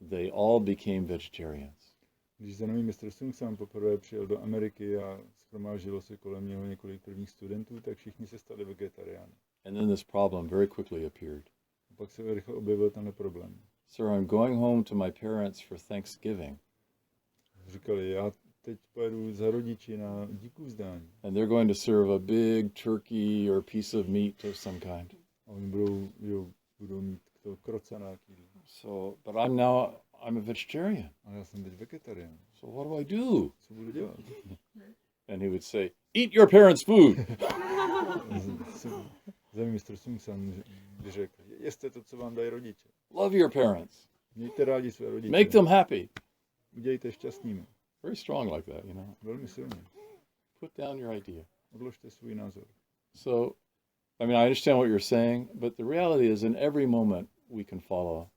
they all became vegetarians. Když zenový mistr Sung San poprvé přijel do Ameriky a shromáždilo se kolem něho několik prvních studentů, tak všichni se stali vegetariány. And then this problem very quickly appeared. A pak se rychle objevil tenhle problém. Sir, I'm going home to my parents for Thanksgiving. Říkali, já teď pojedu za rodiči na díku vzdání. And they're going to serve a big turkey or a piece of meat of some kind. A oni budou mít to krocanáky. So, but I'm a vegetarian. A já jsem teď vegetarián. So what do I do? Co budu dělat? And he would say, eat your parents' food. Zenový mistr Sung San by řekl, jeste to, co vám dají rodiče. Love your parents. Mějte rádi své rodiče. Make them happy. Udějte šťastnými. Very strong like that, you know. Velmi silně. Put down your idea. Odložte svůj názor. So, I mean, I understand what you're saying, but the reality is in every moment we can follow.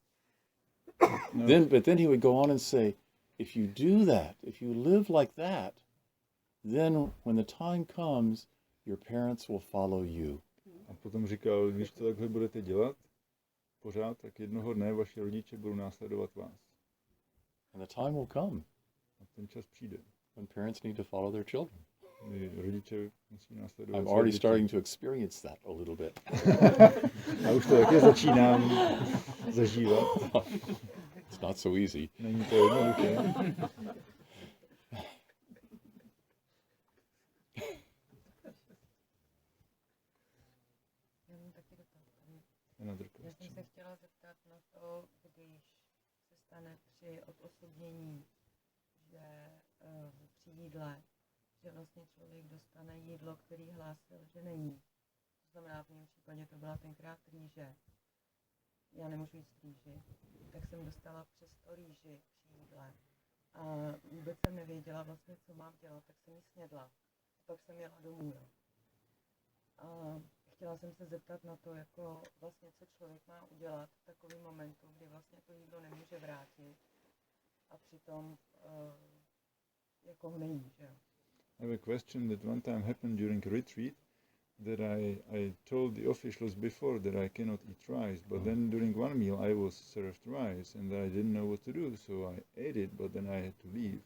No. But then he would go on and say, if you do that, if you live like that, then when the time comes, your parents will follow you. A potom říkal, když to takhle budete dělat pořád, tak jednoho dne vaši rodiče budou následovat vás. And the time will come A ten čas přijde. when parents need to follow their children. Kdy rodiče musí následovat I'm své already děti. starting to experience that a little bit. A už to taky začínám zažívat. It's not so easy. Není to jednoduché. Já mám taky dotaz. Another Já jsem question. se chtěla zeptat na to, když se stane při odosobnění, že při jídle, že vlastně člověk dostane jídlo, který hlásil, že není. To znamená, v mém případě to byla tenkrát rýže. Já nemůžu jíst rýži, tak jsem dostala přesto rýži při jídle. A vůbec jsem nevěděla vlastně, co mám dělat, tak jsem ji snědla. Pak jsem jela domů. Jo. A chtěla jsem se zeptat na to, jako vlastně, co člověk má udělat v takovém momentu, kdy vlastně to jídlo nemůže vrátit a přitom jako ho nejí, že jo. I have a question that one time happened during a retreat that I told the officials before that I cannot eat rice, but then during one meal I was served rice and I didn't know what to do, so I ate it, but then I had to leave.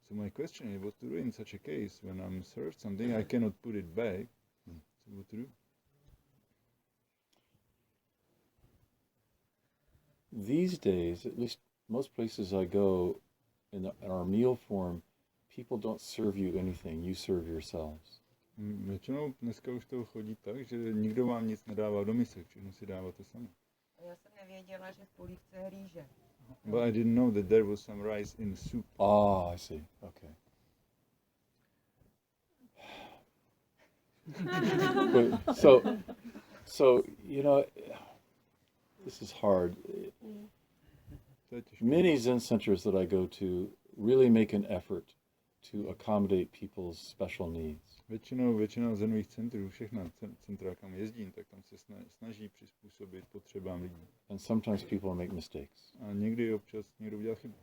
So my question is what to do in such a case when I'm served something, I cannot put it back. So what to do? These days, at least most places I go, in our meal form, people don't serve you anything. You serve yourselves. Většinou dneska už to chodí tak, že nikdo vám nic nedává do misek, všechno si dáváte sami. A já jsem nevěděla, že v polívce je rýže. But I didn't know that there was some rice in the soup. Ah, I see. Okay. But, so you know, this is hard. To je těžké. Many Zen centers that I go to really make an effort to accommodate people's special needs. Většina zenových centrů, všechna centra, kam jezdím, tak tam se snaží přizpůsobit potřebám lidí. And sometimes people make mistakes. A někdy občas někdo udělá chybu.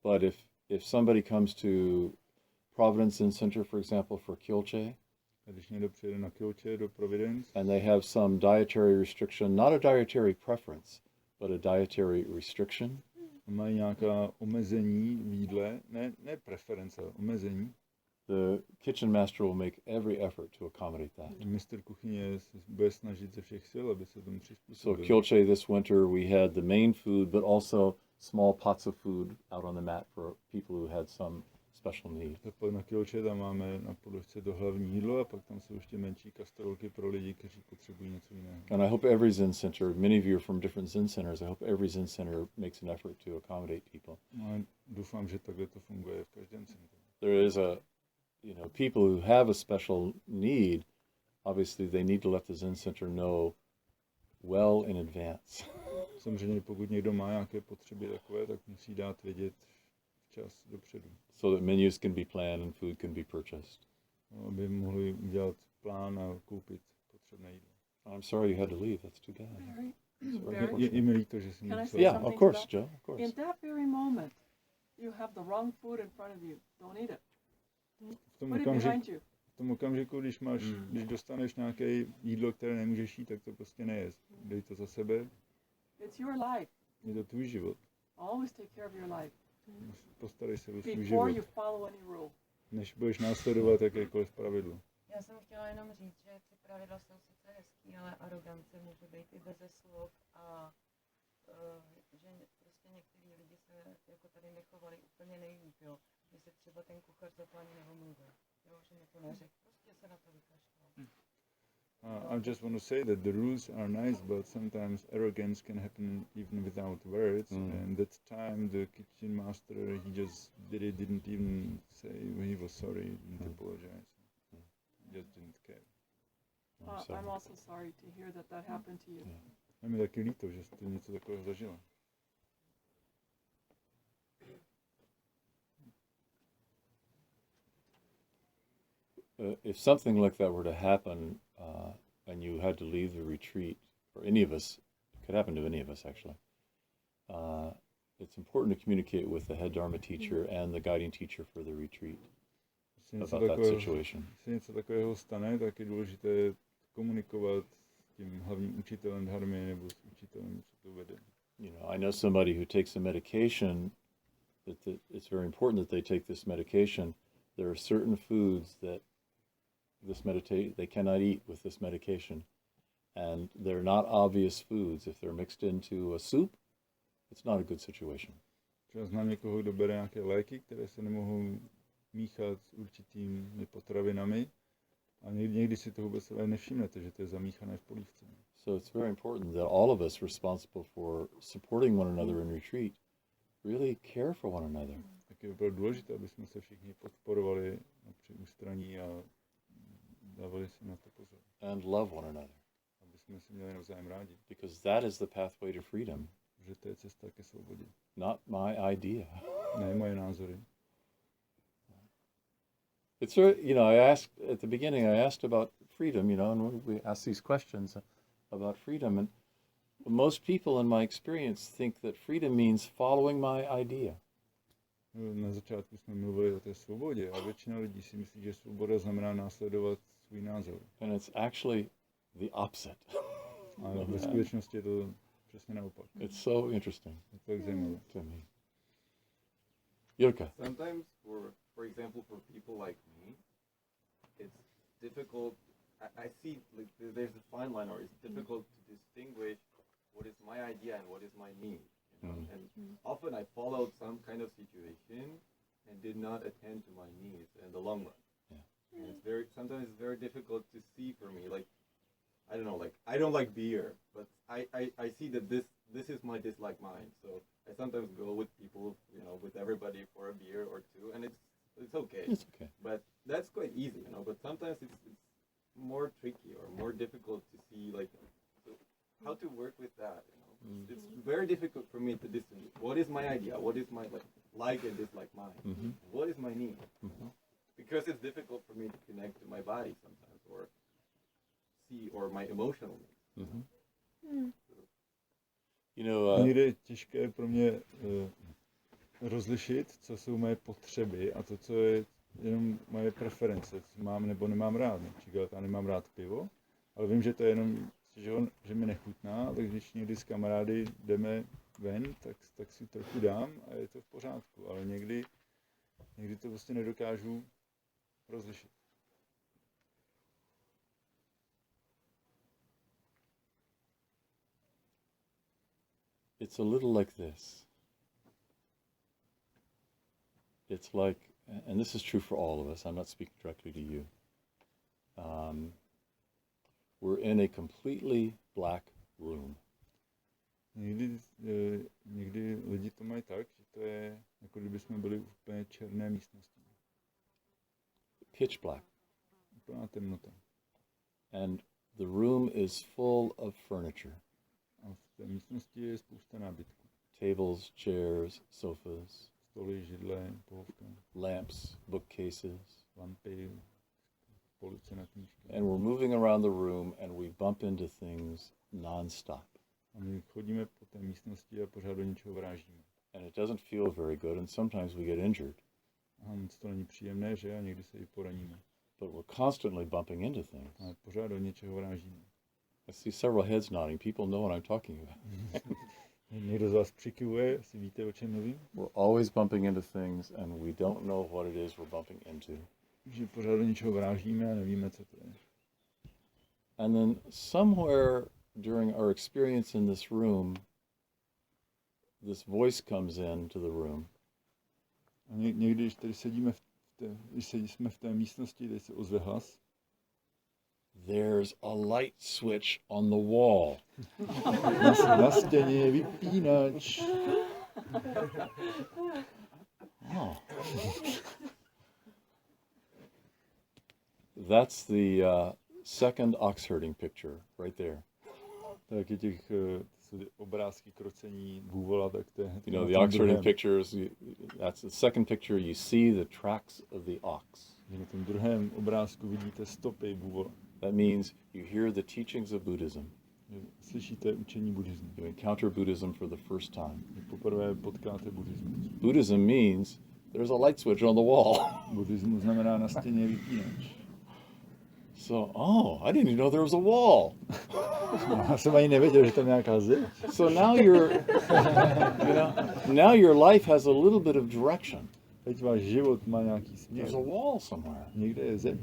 But if somebody comes to Providence Zen Center, for example, for Kyolche, A když někdo přijede na Kyolche do Providence and they have some dietary restriction, not a dietary preference, but a dietary restriction, a mají nějaká omezení v jídle, ne preference, ale omezení, the kitchen master will make every effort to accommodate that. mistr kuchyně se bude snažit ze všech sil, aby se tomu So přizpůsobil. Kyolche this winter, we had the main food, but also small pots of food out on the mat for people who had some special needs. Tak na Kyolche tam máme na podložce to hlavní jídlo a pak tam jsou ještě menší kastrolky pro lidi, kteří potřebují něco jiného. And I hope every Zen center, many of you are from different Zen centers, I hope every Zen center makes an effort to accommodate people. No a doufám, že takhle to funguje v každém centru. There is people who have a special need, obviously they need to let the Zen center know well in advance. Samozřejmě pokud někdo má nějaké potřeby takové, tak musí dát vědět včas dopředu, So that menus can be planned and food can be purchased. no, aby mohli udělat plán a koupit potřebné jídlo. I'm sorry you had to leave, that's too bad. Je mi líto, že jsem Can I musel. say Yeah, something of to course, that? Joe, of course. In that very moment, you have the wrong food in front of you. Don't eat it. V tom Put it okamžiku, behind you. v tom okamžiku, když dostaneš nějaké jídlo, které nemůžeš jít, tak to prostě nejez. Dej to za sebe, It's your life. je to tvůj život. Always take care of your life Postarej se o svůj before život, you follow any rule. než budeš následovat jakékoliv pravidlo. Já jsem chtěla jenom říct, že ty pravidla jsou sice hezký, ale arogance může být i beze slov a že prostě některý lidi se jako tady nechovali úplně nejlíp, jo. Že se třeba ten kuchař za to ani neomluvil, jo, že mi to neřekl, prostě se na to vykašlal. I just want to say that the rules are nice, but sometimes arrogance can happen even without words. And that time, the kitchen master, he just didn't even say he was sorry, didn't apologize. He just didn't care. I'm also sorry to hear that that happened to you. Je mi taky líto, že jste něco takového zažila. If something like that were to happen and you had to leave the retreat, or any of us, it could happen to any of us actually, it's important to communicate with the head Dharma teacher and the guiding teacher for the retreat about that situation. Když se něco takového stane, tak je důležité komunikovat s tím hlavním učitelem dharmy nebo s učitelem, co to vede. You know, I know somebody who takes a medication, it's very important that they take this medication. There are certain foods that they cannot eat with this medication. And they're not obvious foods. If they're mixed into a soup, it's not a good situation. Třeba znám někoho, kdo bere nějaké léky, které se nemohou míchat s určitými potravinami a někdy si to vůbec nevšimnete, že to je zamíchané v polívce. So it's very important that all of us responsible for supporting one another in retreat really care for one another. Tak je opravdu důležité, aby jsme se všichni podporovali při ústraní a dávali si na to pozor. And love one another. Aby jsme si měli navzájem rádi. Because that is the pathway to freedom. Že to je cesta ke svobodě. Not my idea. Ne moje názory. It's very, you know, I asked at the beginning, I asked about freedom, you know, and we asked these questions about freedom. And most people in my experience think that freedom means following my idea. Na začátku jsme mluvili o té svobodě a většina lidí si myslí, že svoboda znamená následovat svůj názor. And it's actually the opposite. A ve skutečnosti je to přesně naopak. It's so interesting. Je to tak zajímavé. To me. Jirka. Sometimes, for example, for people like me, it's difficult. I see like there's a fine line, or it's difficult to distinguish what is my idea and what is my need. You know? And often I followed some kind of situation and did not attend to my needs in the long run. Yeah. And it's sometimes it's very difficult to see for me. Like I don't know, like I don't like beer, but I see that this is my dislike mine. So I sometimes go with people, you know, with everybody for a beer or two, and it's okay. It's okay. But that's quite easy, you know. But sometimes it's more tricky or more difficult to see, like, how to work with that, you know. It's very difficult for me to distinguish what is my idea, what is my like and dislike mine, and what is my need. Because it's difficult for me to connect to my body sometimes, or see, or my emotional needs. You know, Někdy je těžké pro mě rozlišit, co jsou moje potřeby a to, co je jenom moje preference, co mám nebo nemám rád. Například já nemám rád pivo, ale vím, že to je jenom, že mi nechutná, tak když někdy s kamarády jdeme ven, tak si trochu dám a je to v pořádku, ale někdy to prostě nedokážu rozlišit. it's a little like this. It's like, and this is true for all of us, I'm not speaking directly to you. We're in a completely black room. Někdy lidi to mají tak, že to je, jako kdyby jsme byli v úplně černé místnosti. Pitch black. Úplná temnota. And the room is full of furniture. A v té místnosti je spousta nábytku. Tables, chairs, sofas. Stoly, židle, pohovka. Lamps, bookcases. Lampy, police na knížky. And we're moving around the room and we bump into things non-stop. A my chodíme po té místnosti a pořád do něčeho vrážíme. And it doesn't feel very good, and sometimes we get injured. A moc to není příjemné, že? A někdy se i poraníme. But we're constantly bumping into things. A pořád do něčeho vrážíme. I see several heads nodding. People know what I'm talking about. Někdo z vás přikivuje, asi víte, o čem mluvím? We're always bumping into things, and we don't know what it is we're bumping into. Že pořád do něčeho vrážíme a nevíme, co to je. And then somewhere during our experience in this room, this voice comes into the room. A někdy, když tady sedíme jsme v té místnosti, tady se ozve hlas. There's a light switch on the wall. Na stěně je vypínač. Oh. That's the second ox herding picture right there. Tak je těch obrázky krocení bůvola, tak to je... You know, the ox herding pictures, that's the second picture, you see the tracks of the ox. Na tom druhém obrázku vidíte stopy bůvola. That means you hear the teachings of Buddhism. Slyšíte učení buddhismu. You encounter Buddhism for the first time. Poprvé potkáte buddhismus. Buddhism means there's a light switch on the wall. Buddhismus znamená na stěně je vypínač. So, I didn't even know there was a wall. Já jsem ani nevěděl, že tam nějaká zeď. So now now your life has a little bit of direction. Teď váš život má nějaký směr. There's a wall somewhere. Někde je zeď.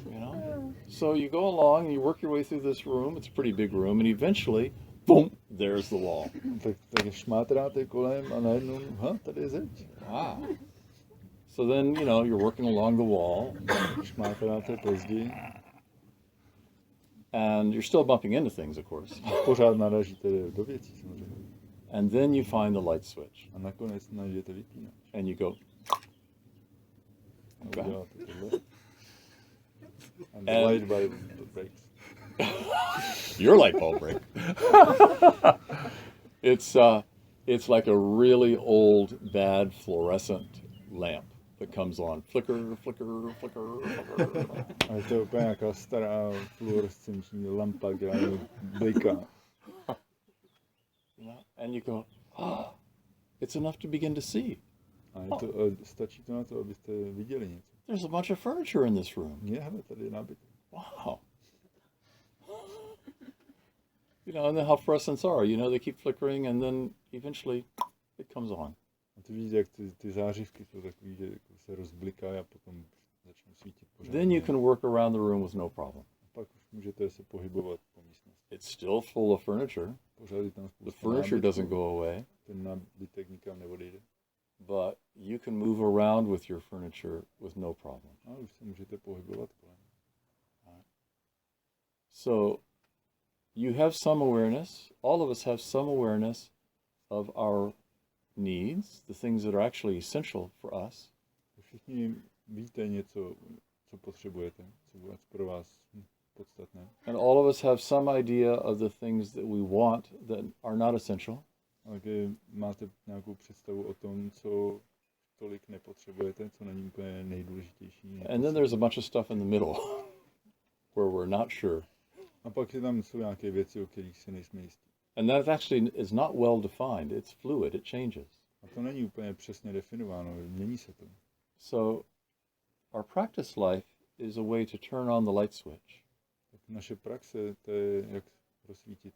You know? So you go along and you work your way through this room. It's a pretty big room, and eventually, boom, there's the wall. Tak šmátráte kolem a najednou, tady je zeď. Wow. So then, you're working along the wall. Šmátráte po zdi. And you're still bumping into things, of course. Pořád narážíte do věcí, samozřejmě. And then you find the light switch. A nakonec najdete vypínač. And you go. A uděláte tohle. And the light bulb breaks. Your light bulb break. It's like a really old, bad fluorescent lamp that comes on. Flicker, flicker, flicker, flicker. A je to úplně nějaká stará fluorescenční lampa, která bliká. And you go, it's enough to begin to see. A stačí to na to, abyste viděli něco. There's a bunch of furniture in this room. Je, tady je nábytek. Wow. And then how fluorescents are. They keep flickering, and then eventually it comes on. A ty vidíte, jak ty zářivky jsou takový, že se rozblikají a potom začnou svítit pořád. Then you can work around the room with no problem. A pak už můžete se pohybovat po místnosti. It's still full of furniture. Pořád je tam spousta The furniture nábytku. doesn't go away. Ten nábytek nikam neodejde. But you can move around with your furniture with no problem. A už se můžete pohybovat kolem. So you have some awareness. All of us have some awareness of our needs, the things that are actually essential for us. Všichni víte něco, co potřebujete, co bude pro vás podstatné. And all of us have some idea of the things that we want that are not essential. A také máte nějakou představu o tom, co tolik nepotřebujete, co není úplně nejdůležitější. And then there's a bunch of stuff in the middle where we're not sure. A pak tam jsou nějaké věci, o kterých si nejsme jistí. And that actually is not well defined. It's fluid. It changes. A to není úplně přesně definováno, mění se to. So our practice life is a way to turn on the light switch. Tak naše praxe, to je jak rozsvítit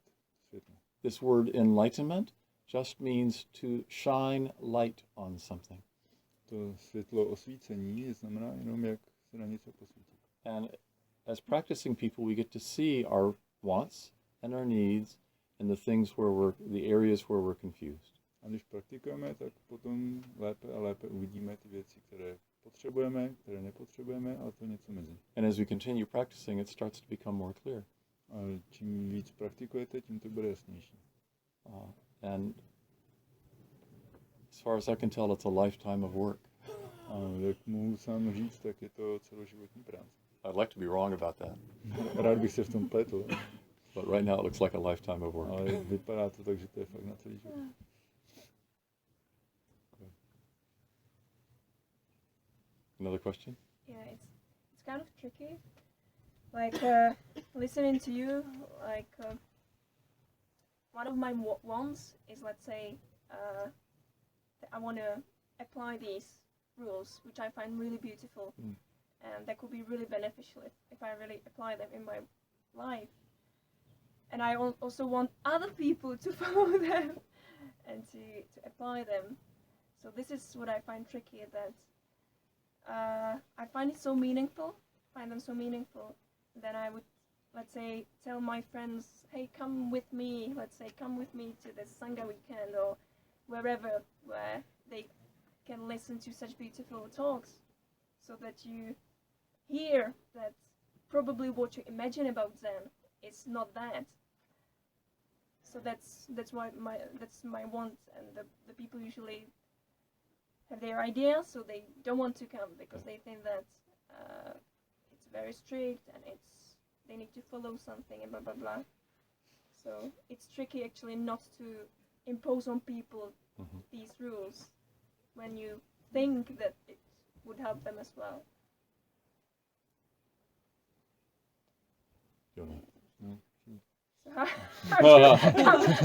světlo. This word enlightenment just means to shine light on something. To světlo osvícení znamená jenom, jak se na něco posvítit. And as practicing people, we get to see our wants and our needs and the things the areas where we're confused. A když praktikujeme, tak potom lépe a lépe uvidíme ty věci, které potřebujeme, které nepotřebujeme, a to něco mezi. And as we continue practicing, it starts to become more clear. A čím víc praktikujete, tím to bude jasnější. And as far as I can tell, it's a lifetime of work. A jak mohu sám říct, tak je to celoživotní práce. I'd like to be wrong about that. Rád bych se v tom pletl. But right now it looks like a lifetime of work. Ale vypadá to tak, že to je fakt na celý život. Another question? Yeah, it's kind of tricky. Like listening to you, like one of my wants is, let's say, that I want to apply these rules, which I find really beautiful, and that could be really beneficial if I really apply them in my life. And I also want other people to follow them and to apply them. So this is what I find tricky, that I find it so meaningful, then I would, let's say, tell my friends, hey, come with me, to this Shanga weekend or wherever, where they can listen to such beautiful talks, so that you hear that probably what you imagine about Zen is not that. So that's my want, and the people usually have their ideas, so they don't want to come because they think that it's very strict and they need to follow something and blah blah blah. So it's tricky actually not to impose on people these rules when you think that it would help them as well. So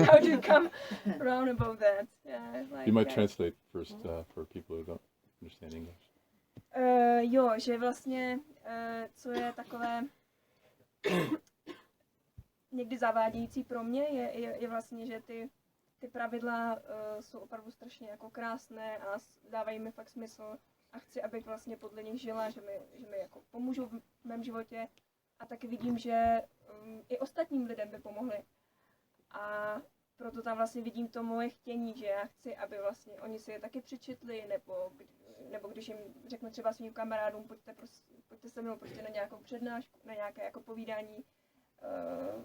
how do you come around about that? Yeah, like, you might translate first for people who don't understand English. Jo, že vlastně, co je takové někdy zavádějící pro mě, je vlastně, že ty pravidla jsou opravdu strašně jako krásné a dávají mi fakt smysl a chci, abych vlastně podle nich žila, že mi jako pomůžou v mém životě a taky vidím, že i ostatním lidem by pomohly. A proto tam vlastně vidím to moje chtění, že já chci, aby vlastně oni si je taky přečetli, nebo když jim řeknu třeba svým kamarádům, pojďte se mnou prostě na nějakou přednášku, na nějaké jako povídání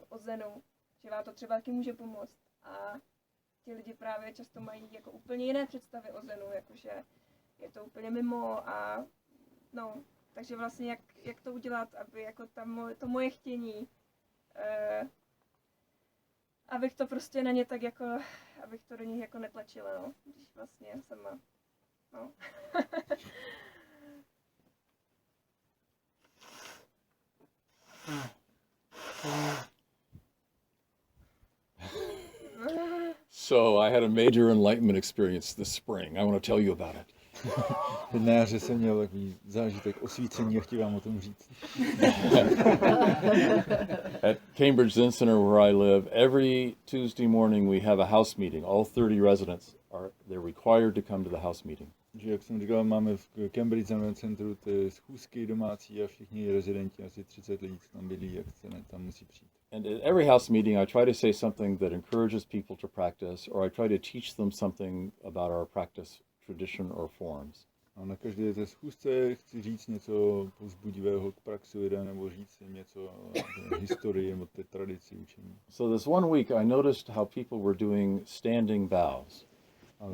o Zenu, že vám to třeba taky může pomoct. A ti lidi právě často mají jako úplně jiné představy o Zenu, jakože je to úplně mimo a no, takže vlastně jak to udělat, aby jako to moje chtění, abych to prostě na ně tak jako, abych to do nich jako netlačila, no, když vlastně sama, no. So I had a major enlightenment experience this spring. I want to tell you about it. Na jaře jsem měl takový zážitek osvícení a chci vám o tom říct. At Cambridge Zen Center where I live, every Tuesday morning we have a house meeting. All 30 residents they're required to come to the house meeting. Že jak jsem říkal, máme v Cambridge Zen Centru ty schůzky domácí a všichni rezidenti, asi 30 lidí, co tam bydlí, jak se tam musí přijít. And at every house meeting I try to say something that encourages people to practice, or I try to teach them something about our practice tradition or forms. A na každé té schůzce chci říct něco povzbudivého k praxi lidem, nebo říct jim něco o historii nebo té tradici učení. So this one week I noticed how people were doing standing bows. A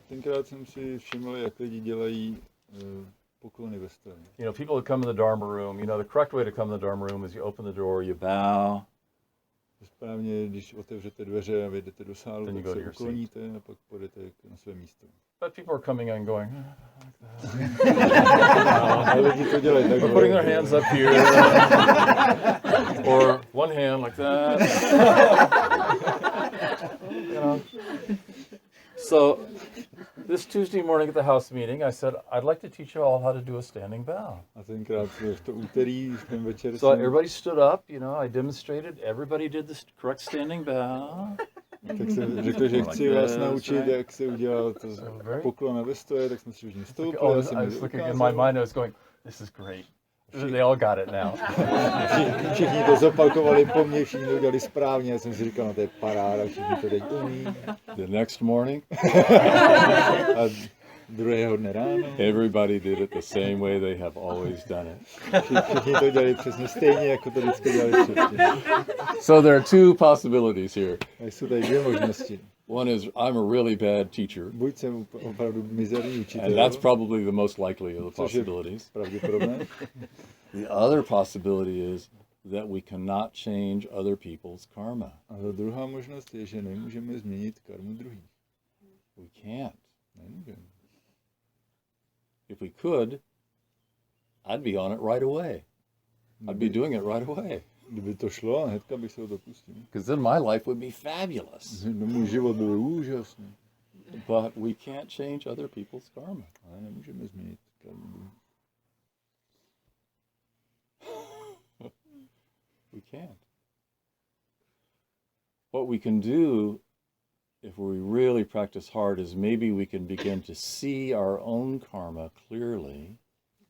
tenkrát jsem si všiml, jak lidi dělají poklony ve stoji. You know, people would come in the Dharma room. You know, the correct way to come in the Dharma room is you open the door, you bow. Správně, když otevřete dveře a vejdete do sálu, tak se ukloníte a pak půjdete na své místo. But people are coming and going lidi to dělají tak. putting their hands up here, or one hand like that. You know. So this Tuesday morning at the house meeting, I said, I'd like to teach you all how to do a standing bow. A tenkrát v to úterý, v ten večer So everybody stood up, you know, I demonstrated, everybody did the correct standing bow. Tak jsem řekl, že chci vás naučit, jak se udělal to poklona ve stoje, tak jsme si už stoupili. I was looking in my mind, I was going, this is great. They all got it now. Všichni to zopakovali po mně, všichni to udělali správně, já jsem si říkal, no to je paráda, všichni to teď umí. The next morning, a druhého dne ráno, everybody did it the same way they have always done it. Všichni to dělali přesně stejně, jako to vždycky dělali předtím. So there are two possibilities here. A jsou tady dvě možnosti. One is I'm a really bad teacher. Buď jsem opravdu mizerný učitel. And that's probably the most likely of the possibilities. Pravděpodobné. The other possibility is that we cannot change other people's karma. A druhá možnost je, že nemůžeme změnit karmu druhých. We can't. Nemůžeme. If we could, I'd be on it right away. I'd be doing it right away. Kdyby to šlo, hnedka bych se ho dopustil. Because then my life would be fabulous. Můj život byl úžasný. But we can't change other people's karma. Ale nemůžeme změnit karmu. We can't. What we can do, if we really practice hard, is maybe we can begin to see our own karma clearly.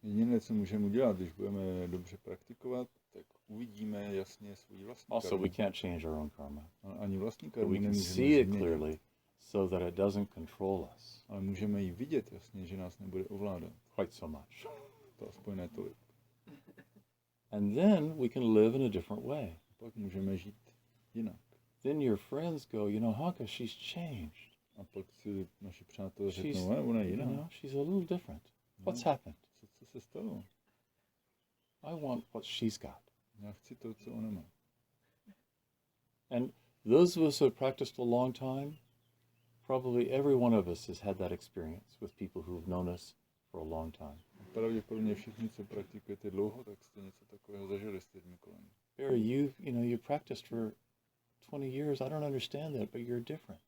Jediné, co můžeme udělat, když budeme dobře praktikovat, tak uvidíme jasně svůj vlastní Also, karmu. we can't change our own karma. Ani vlastní But karmu we can nemůžeme see it změnit. clearly so that it doesn't control us Ale můžeme ji vidět jasně, že nás nebude ovládat. quite so much. To aspoň ne tolik. And then we can live in a different way. Pak můžeme žít jinak. Then your friends go, you know, Hanka, she's changed. A pak si naši přátelé She's, řeknou, ona je you jiná. know, she's a little different. What's happened? Co se stalo? I want what she's got. Já chci to, co ona má. And those of us who have practiced a long time, probably every one of us has had that experience with people who have known us for a long time. Pravděpodobně všichni, co praktikujete dlouho, tak jste něco takového zažili s lidmi kolem. Barry, you practiced for 20 years. I don't understand that, but you're different.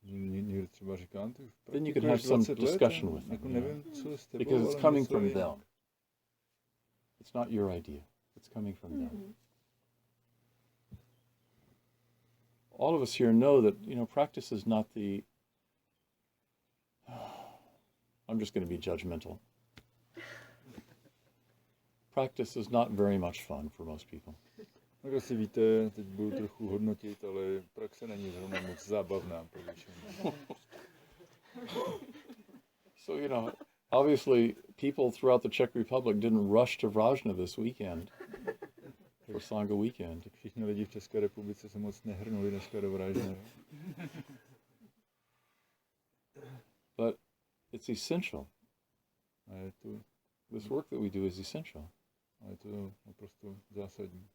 Někdo třeba říká, ty Then you can have some 20 let, discussion with jako them. nevím, co s tebou, Because ale it's coming něco from jinak. them. It's not your idea. It's coming from them. All of us here know that, practice is not the... I'm just going to be judgmental. Practice is not very much fun for most people. Tak asi víte, teď budu trochu hodnotit, ale praxe není zrovna moc zábavná pro většinu. So, obviously people throughout the Czech Republic didn't rush to Vrážném this weekend for Shanga weekend. Tak všichni lidi v České republice se moc nehrnuli dneska do Vrážného. But it's essential. A je to, This work that we do is essential. a je to naprosto zásadní.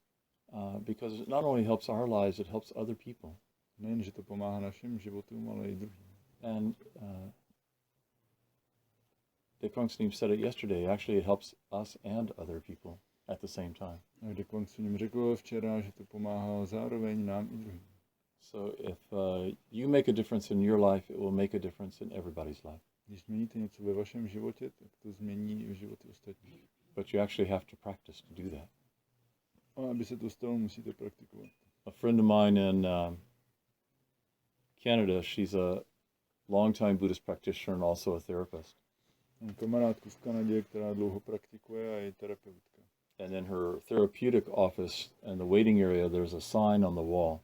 Because it not only helps our lives, it helps other people. Nejen, že to pomáhá našim životům, ale i druhým. And the Kwan said it yesterday. Actually, it helps us and other people at the same time. A kde Kwan jim řekl včera, že to pomáhá zároveň nám i druhým. So if you make a difference in your life, it will make a difference in everybody's life. Když změníte něco ve vašem životě, tak to změní i v životě ostatních. But you actually have to practice to do that. A aby se to stalo, musíte praktikovat. A friend of mine in Canada, she's a long-time Buddhist practitioner and also a therapist. Mám kamarádku v Kanadě, která dlouho praktikuje a je terapeutka. And in her therapeutic office in the waiting area, there's a sign on the wall.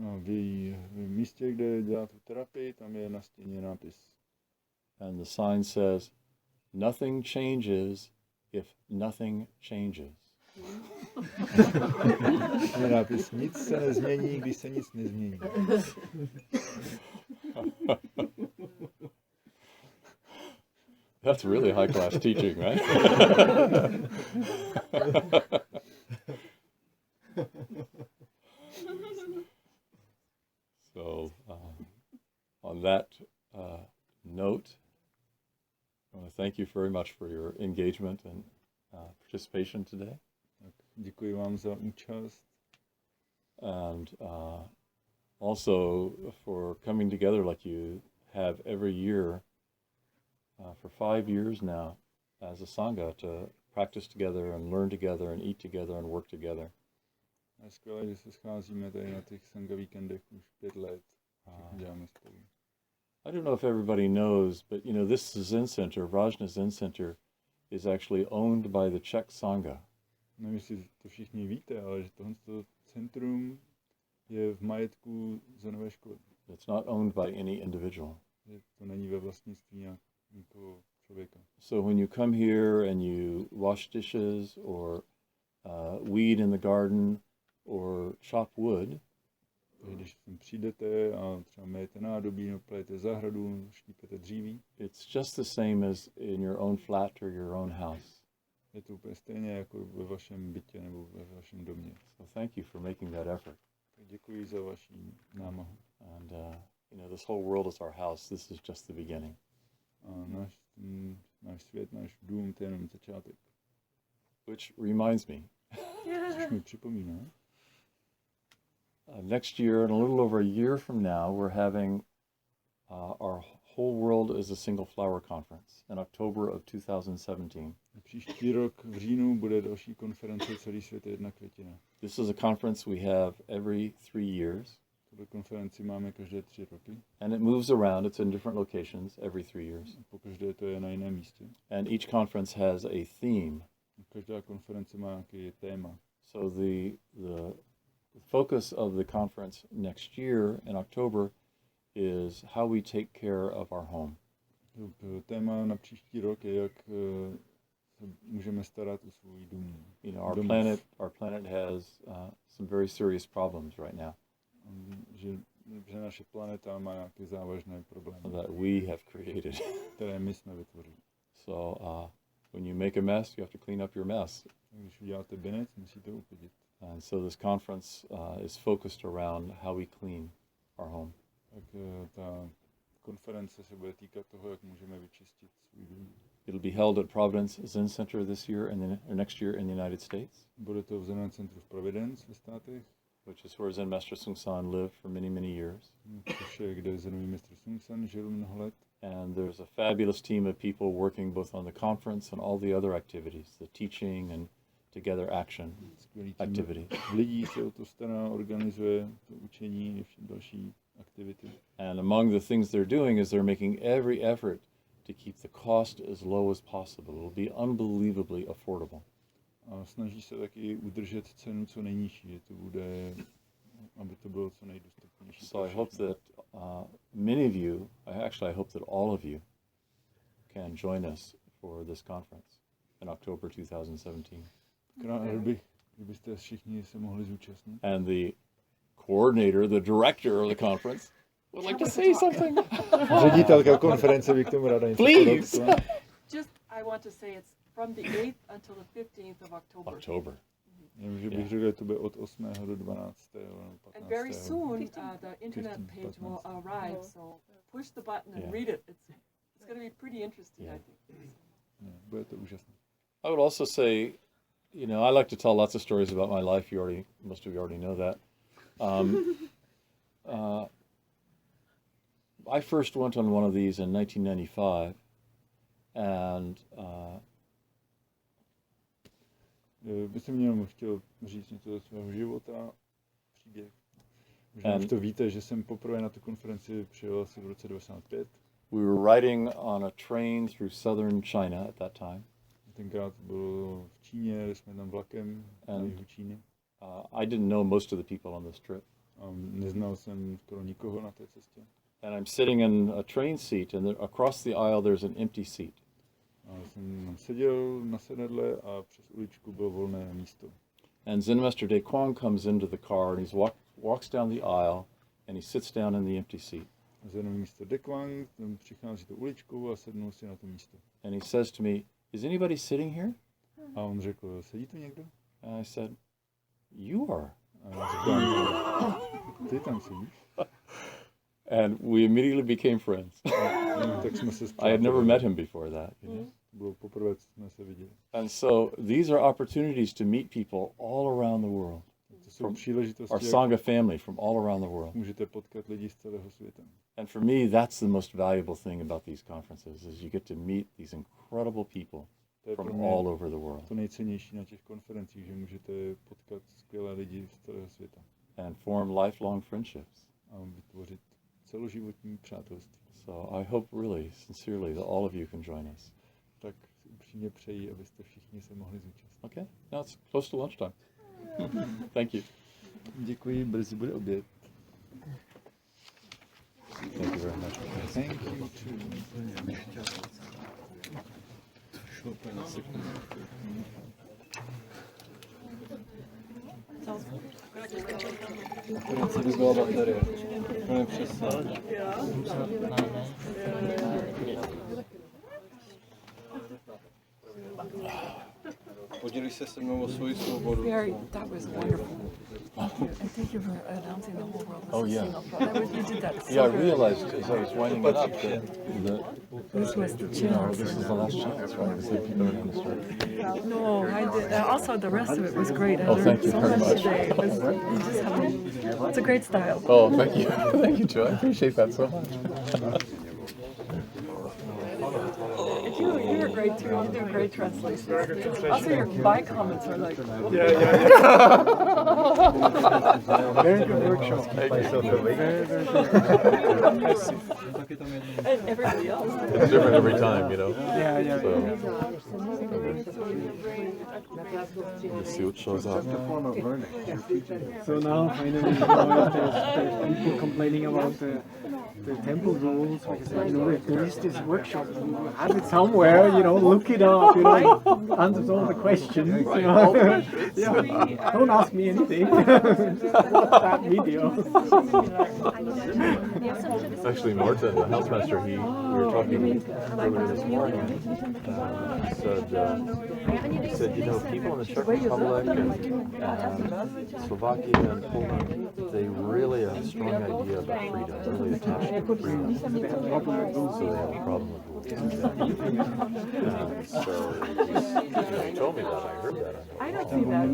A v jejím místě, kde dělá tu terapii, tam je na stěně nápis. And the sign says, "Nothing changes if nothing changes." Je nápis, nic se nezmění, když se nic nezmění. That's really high-class teaching, right? So, on that note, I want to thank you very much for your engagement and participation today. Tak děkuji vám za účast. And also for coming together like you have every year for 5 years now as a Sangha to practice together and learn together and eat together and work together. A je skvělé, že se scházíme tady na těch Sangha víkendech už 5 let. Všechno děláme spolu. I don't know if everybody knows, but this Zen Center, Vrážném Zen Center, is actually owned by the Czech Sangha. Nevím, jestli to všichni víte, ale že tohle centrum je v majetku zenové školy. It's not owned by any individual. Že to není ve vlastnictví nějakého člověka. So when you come here and you wash dishes or weed in the garden or chop wood, Takže když sem přijdete a třeba mějete nádobí, plejete zahradu, štípete dříví, it's just the same as in your own flat or your own house. je to úplně stejně jako ve vašem bytě nebo ve vašem domě. So thank you for making that effort. Tak děkuji za vaši námahu. And this whole world is our house. This is just the beginning. A náš svět, náš dům, to je jenom začátek. Which reminds me, což mi připomíná. Next year, in a little over a year from now, we're having our whole world is a single flower conference in October of 2017. Příští rok v říjnu bude další konference Celý svět je jedna květina. This is a conference we have every 3 years. Tuto konferenci máme každé 3 roky. And it moves around. It's in different locations every 3 years. Pokaždé to je na jiném místě. And each conference has a theme. Každá konference má nějaké téma. So the focus of the conference next year in October is how we take care of our home. Téma na příští rok je, jak se můžeme starat o svůj dům. You know, our planet has some very serious problems right now. Že naše planeta má nějaké závažné problémy. That we have created. Které my jsme vytvořili. So when you make a mess, you have to clean up your mess. Když uděláte binec, musíte uklidit. And so this conference is focused around how we clean our home. Tak ta konference se bude týkat toho, jak můžeme vyčistit svůj dům. It'll be held at Providence Zen Center this year and or next year in the United States. Bude to v Zen centru v Providence ve státech. Which is where Zen Master Seung San lived for many, many years. Což je, kde Zenový mistr Seung San žil mnoho let. And there's a fabulous team of people working both on the conference and all the other activities, the teaching and together action activities. Lidí se o to stará, organizuje to učení a další aktivity. And among the things they're doing is they're making every effort to keep the cost as low as possible. It'll be unbelievably affordable. A snaží se taky udržet cenu co nejnižší, že to bude, aby to bylo co nejdostupnější. So I hope that many of you, I hope that all of you can join us for this conference in October 2017. Rád bych, kdybyste všichni se mohli zúčastnit. And the coordinator, the director of the conference, would like to say something. Ředitelka konference by k tomu ráda něco Please. Just, I want to say it's from the 8th until the 15th of October. October. Že bych řekl, že to bude od 8. do 12. nebo 15. And very soon the internet page will arrive, so push the button and read it. It's going to be pretty interesting, I think. Bude to úžasné. I would also say, you know, I like to tell lots of stories about my life. Most of you already know that. I first went on one of these in 1995, and bych si jenom chtěl říct něco ze svého života, příběh. Možná už to víte, že jsem poprvé na tu konferenci přijel asi v roce 95. We were riding on a train through southern China at that time. Tenkrát bylo v Číně, jeli jsme tam vlakem na jihu Číny. I didn't know most of the people on this trip. Neznal jsem skoro nikoho na té cestě. And I'm sitting in a train seat, and across the aisle there's an empty seat. A jsem seděl na sedadle a přes uličku bylo volné místo. And Zen Master Kwan comes into the car, and he walks down the aisle, and he sits down in the empty seat. Zenový mistr Kwan přichází tou uličkou a sednul si na to místo. And he says to me, "Is anybody sitting here?" A on řekl, sedí tu někdo? And I said, "You are." A já říkám, ty tam sedíš? And we immediately became friends. Tak jsme se I had never met him before that. You know? Bylo poprvé, co jsme se viděli. And so these are opportunities to meet people all around the world. From our Shanga family from all around the world. Můžete potkat lidi z celého světa. And for me, that's the most valuable thing about these conferences, is you get to meet these incredible people from all over the world. To nejcennější na těch konferencích, že můžete potkat skvělé lidi z celého světa. And form lifelong friendships. A vytvořit celoživotní přátelství. So I hope really, sincerely, that all of you can join us. Tak upřímně přeji, abyste všichni se mohli zúčastnit. Okay, now it's close to lunchtime. Thank you. Děkuji, brzy bude oběd. Thank you very much. Thank you Co by byla baterie? Úplně přesně. Podělíš se se mnou o svoji svobodu. Barry, that was wonderful. And thank you for announcing the whole world. Oh, yeah. You did that so Yeah, I good. realized as I was winding it up that This was the you know, chance. this is the last chance, right? Because if people are going to start. No, I did. Also, the rest of it was great. I Oh, learned thank you so very much much. today. It was, you just have it's a great style. Oh, thank you. Thank you, Joe. I appreciate that so much. You're great too. You do great translations. Also, your by comments are like. Very good workshop. And everybody else. It's different every time, you know. Yeah. Let's see what shows up. So now finally, there's people complaining about the temple rules. Because, there is this workshop. You have it somewhere. Look it up. Answers all the questions. Yeah. Don't ask me anything. Watch that video. Actually, Martin, the housemaster, we were talking earlier this morning. He said, people in the Czech Republic and Slovakia and Poland, they really have a strong idea about freedom, really attached to freedom. So they have a problem with rules. So he told me that, I heard that. I don't see that.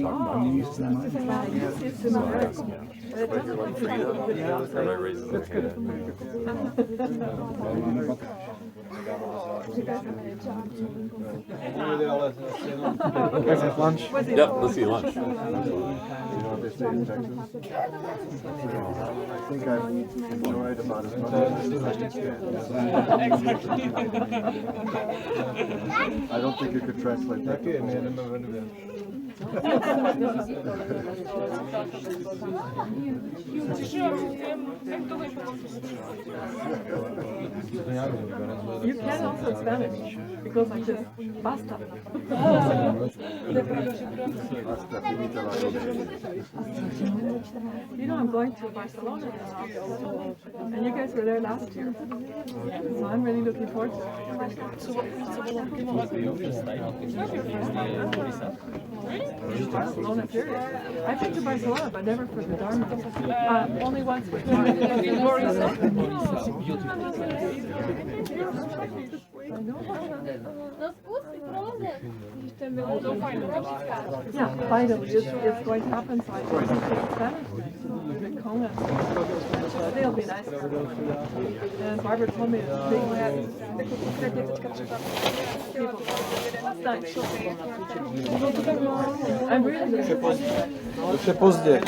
So I asked him, but you like freedom? Everybody raises their hand. Let's have lunch. Yep, let's eat lunch. I think I've enjoyed about as much as I don't think you could translate that. You can also Spanish. It goes like this. Basta. I'm going to Barcelona now. And you guys were there last year. So I'm really looking forward to it. Barcelona, period. I've been to Barcelona, but never for the Dharma. Only once with Yeah, finally, it's going to happen, so I can speak Spanish. They'll be nice. And Barbara told me it's big. I'm really looking forward to that. Už je pozdě.